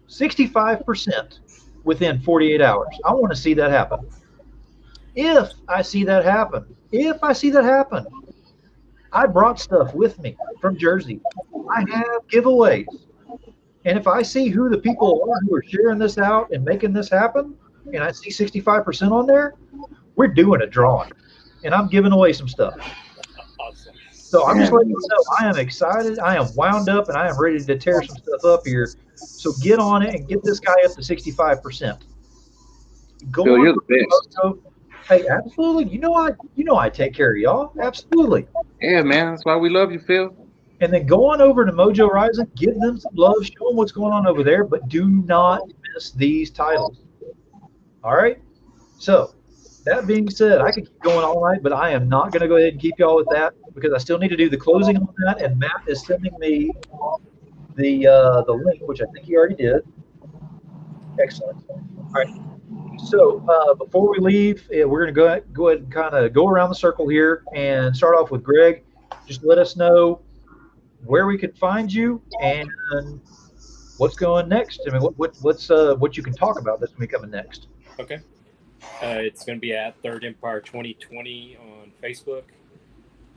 65% within 48 hours. I want to see that happen. If I see that happen, I brought stuff with me from Jersey. I have giveaways. And if I see who the people are who are sharing this out and making this happen, and I see 65% on there, we're doing a drawing. And I'm giving away some stuff. Awesome. So I'm just letting you know I am excited, I am wound up, and I am ready to tear some stuff up here. So get on it and get this guy up to 65%. Go Phil, on you're the best. Hey, absolutely. You know I take care of y'all. Absolutely. Yeah, man. That's why we love you, Phil. And then go on over to Mojo Rising, give them some love, show them what's going on over there, but do not miss these titles. All right? So, that being said, I could keep going all night, but I am not going to go ahead and keep y'all with that because I still need to do the closing on that, and Matt is sending me the link, which I think he already did. Excellent. All right. So before we leave, we're going to go ahead and kind of go around the circle here and start off with Greg. Just let us know where we can find you and what's going next. I mean, what you can talk about that's going to be coming next. Okay. It's going to be at Third Empire 2020 on Facebook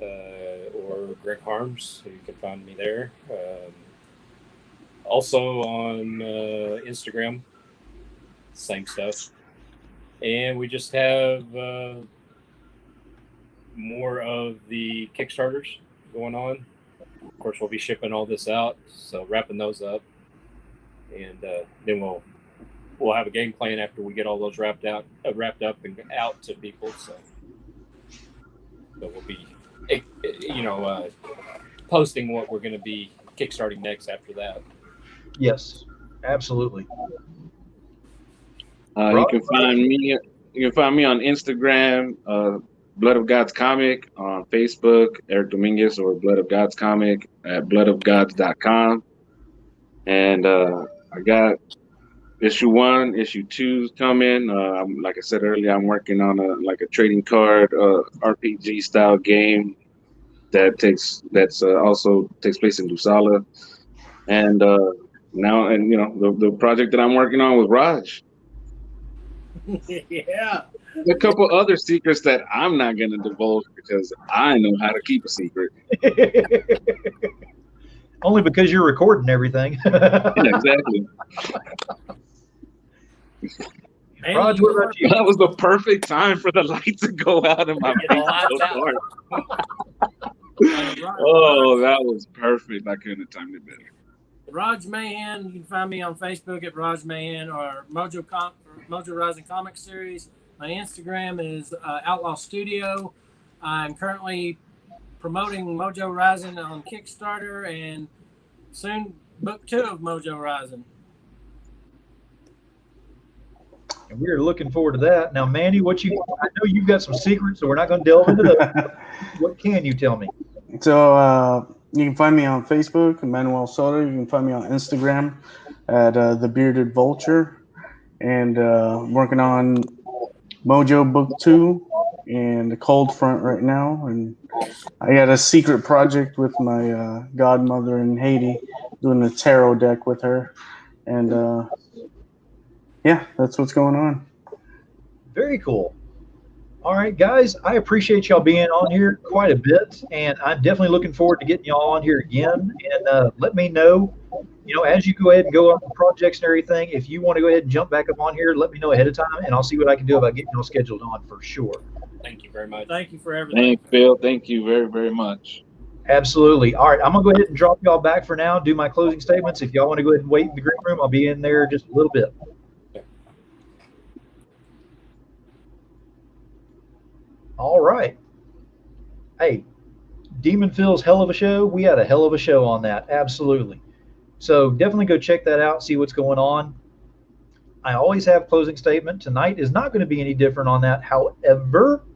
or Greg Harms. So you can find me there. Also on Instagram, same stuff. And we just have more of the Kickstarters going on. Of course, we'll be shipping all this out, so wrapping those up, and then we'll have a game plan after we get all those wrapped up and out to people. So we'll be, posting what we're going to be kickstarting next after that. Yes, absolutely. You can find me. You can find me on Instagram, Blood of Gods Comic, on Facebook, Eric Dominguez, or Blood of Gods Comic at bloodofgods.com. And I got issue 1, issue 2 coming. Like I said earlier, I'm working on a trading card RPG style game that also takes place in Dusala. And now, the project that I'm working on with Raj. Yeah. A couple other secrets that I'm not going to divulge because I know how to keep a secret. Only because you're recording everything. Yeah, exactly. Raj, what about you? That was the perfect time for the light to go out in my face. Oh, that was perfect. I couldn't have timed it better. Raj Mahan. You can find me on Facebook at Raj Mahan or Mojo Rising Comic Series. My Instagram is Outlaw Studio. I'm currently promoting Mojo Rising on Kickstarter and soon book 2 of Mojo Rising. And we're looking forward to that. Now, Mandy, I know you've got some secrets, so we're not going to delve into those. What can you tell me? So you can find me on Facebook, Manuel Soto. You can find me on Instagram at The Bearded Vulture. And I'm working on Mojo Book 2 and the Cold Front right now. And I got a secret project with my godmother in Haiti, doing a tarot deck with her. And yeah, that's what's going on. Very cool. All right, guys, I appreciate y'all being on here quite a bit, and I'm definitely looking forward to getting y'all on here again. And let me know, as you go ahead and go on the projects and everything, if you want to go ahead and jump back up on here, let me know ahead of time, and I'll see what I can do about getting y'all scheduled on for sure. Thank you very much. Thank you for everything. Thanks, Phil. Thank you very, very much. Absolutely. All right, I'm going to go ahead and drop y'all back for now, do my closing statements. If y'all want to go ahead and wait in the green room, I'll be in there just a little bit. All right. Hey, Demon Phil's hell of a show. We had a hell of a show on that. Absolutely. So definitely go check that out, see what's going on. I always have closing statement. Tonight is not going to be any different on that. However,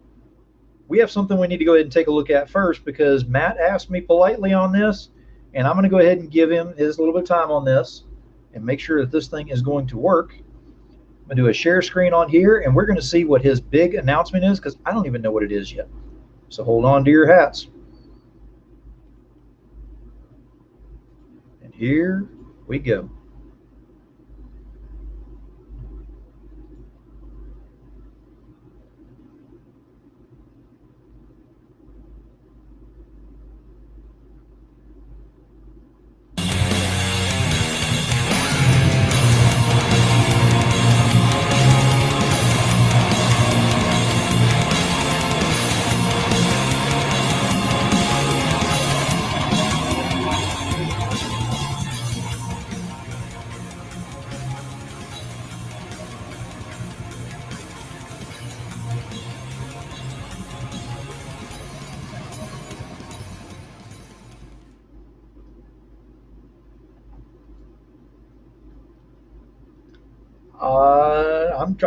we have something we need to go ahead and take a look at first because Matt asked me politely on this, and I'm going to go ahead and give him his little bit of time on this and make sure that this thing is going to work. I'm going to do a share screen on here, and we're going to see what his big announcement is because I don't even know what it is yet. So hold on to your hats. And here we go.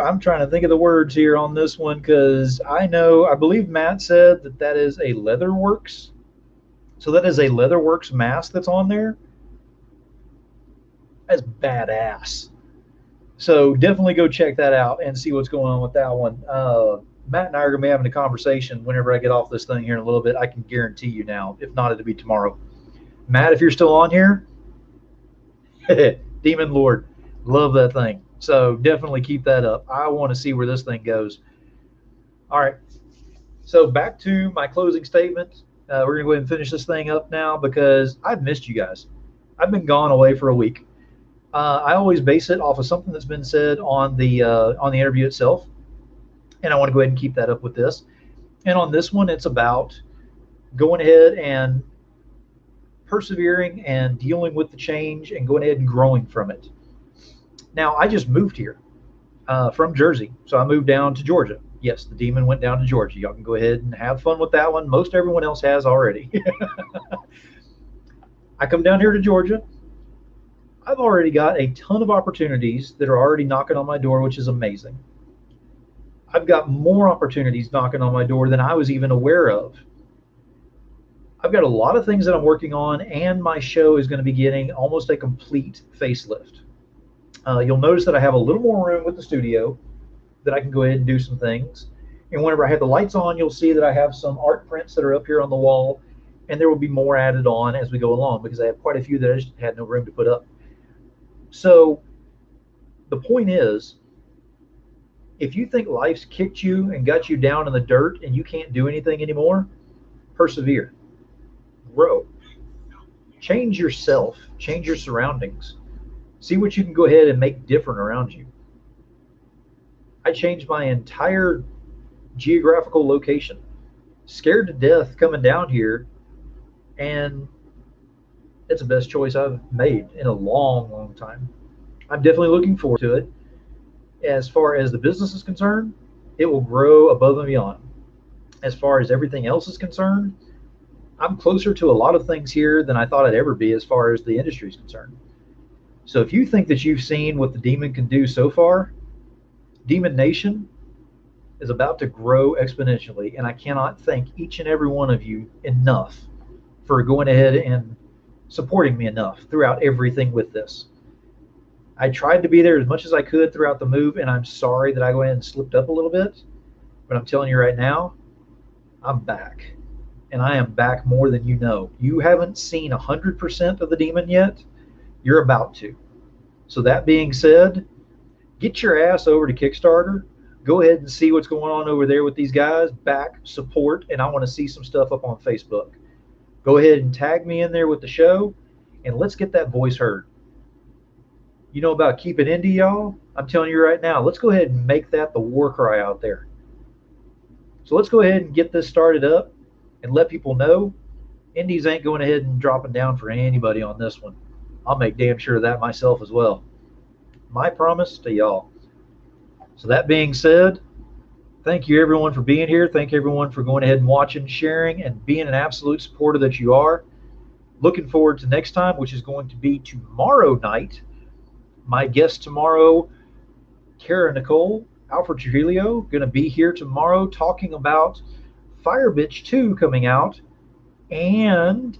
I'm trying to think of the words here on this one because I believe Matt said that is a Leatherworks. So that is a Leatherworks mask that's on there. That's badass. So definitely go check that out and see what's going on with that one. Matt and I are going to be having a conversation whenever I get off this thing here in a little bit. I can guarantee you now. If not, it'll be tomorrow. Matt, if you're still on here, Demon Lord, love that thing. So definitely keep that up. I want to see where this thing goes. All right. So back to my closing statement. We're going to go ahead and finish this thing up now because I've missed you guys. I've been gone away for a week. I always base it off of something that's been said on the interview itself, and I want to go ahead and keep that up with this. And on this one, it's about going ahead and persevering and dealing with the change and going ahead and growing from it. Now, I just moved here from Jersey, so I moved down to Georgia. Yes, the demon went down to Georgia. Y'all can go ahead and have fun with that one. Most everyone else has already. I come down here to Georgia. I've already got a ton of opportunities that are already knocking on my door, which is amazing. I've got more opportunities knocking on my door than I was even aware of. I've got a lot of things that I'm working on, and my show is going to be getting almost a complete facelift. You'll notice that I have a little more room with the studio that I can go ahead and do some things. And whenever I have the lights on, you'll see that I have some art prints that are up here on the wall, and there will be more added on as we go along because I have quite a few that I just had no room to put up. So the point is, if you think life's kicked you and got you down in the dirt and you can't do anything anymore, persevere, grow, change yourself, change your surroundings. See what you can go ahead and make different around you. I changed my entire geographical location. Scared to death coming down here and it's the best choice I've made in a long, long time. I'm definitely looking forward to it. As far as the business is concerned, it will grow above and beyond. As far as everything else is concerned, I'm closer to a lot of things here than I thought I'd ever be as far as the industry is concerned. So if you think that you've seen what the Demon can do so far, DemoNation is about to grow exponentially, and I cannot thank each and every one of you enough for going ahead and supporting me enough throughout everything with this. I tried to be there as much as I could throughout the move, and I'm sorry that I went ahead and slipped up a little bit, but I'm telling you right now, I'm back. And I am back more than you know. You haven't seen 100% of the Demon yet. You're about to. So that being said, get your ass over to Kickstarter. Go ahead and see what's going on over there with these guys. Back, support, and I want to see some stuff up on Facebook. Go ahead and tag me in there with the show, and let's get that voice heard. You know about keep it indie, y'all? I'm telling you right now, let's go ahead and make that the war cry out there. So let's go ahead and get this started up and let people know indies ain't going ahead and dropping down for anybody on this one. I'll make damn sure of that myself as well. My promise to y'all. So that being said, thank you everyone for being here. Thank you everyone for going ahead and watching, sharing, and being an absolute supporter that you are. Looking forward to next time, which is going to be tomorrow night. My guest tomorrow, Kara Nicole, Alfred Trujillo, going to be here tomorrow talking about Fire Bitch 2 coming out and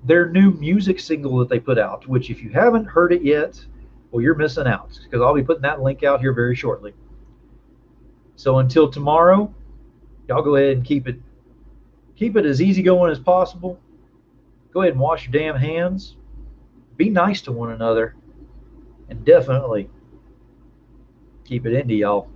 their new music single that they put out, which if you haven't heard it yet, well, you're missing out because I'll be putting that link out here very shortly. So until tomorrow, y'all go ahead and keep it as easy going as possible. Go ahead and wash your damn hands. Be nice to one another. And definitely keep it indie, y'all.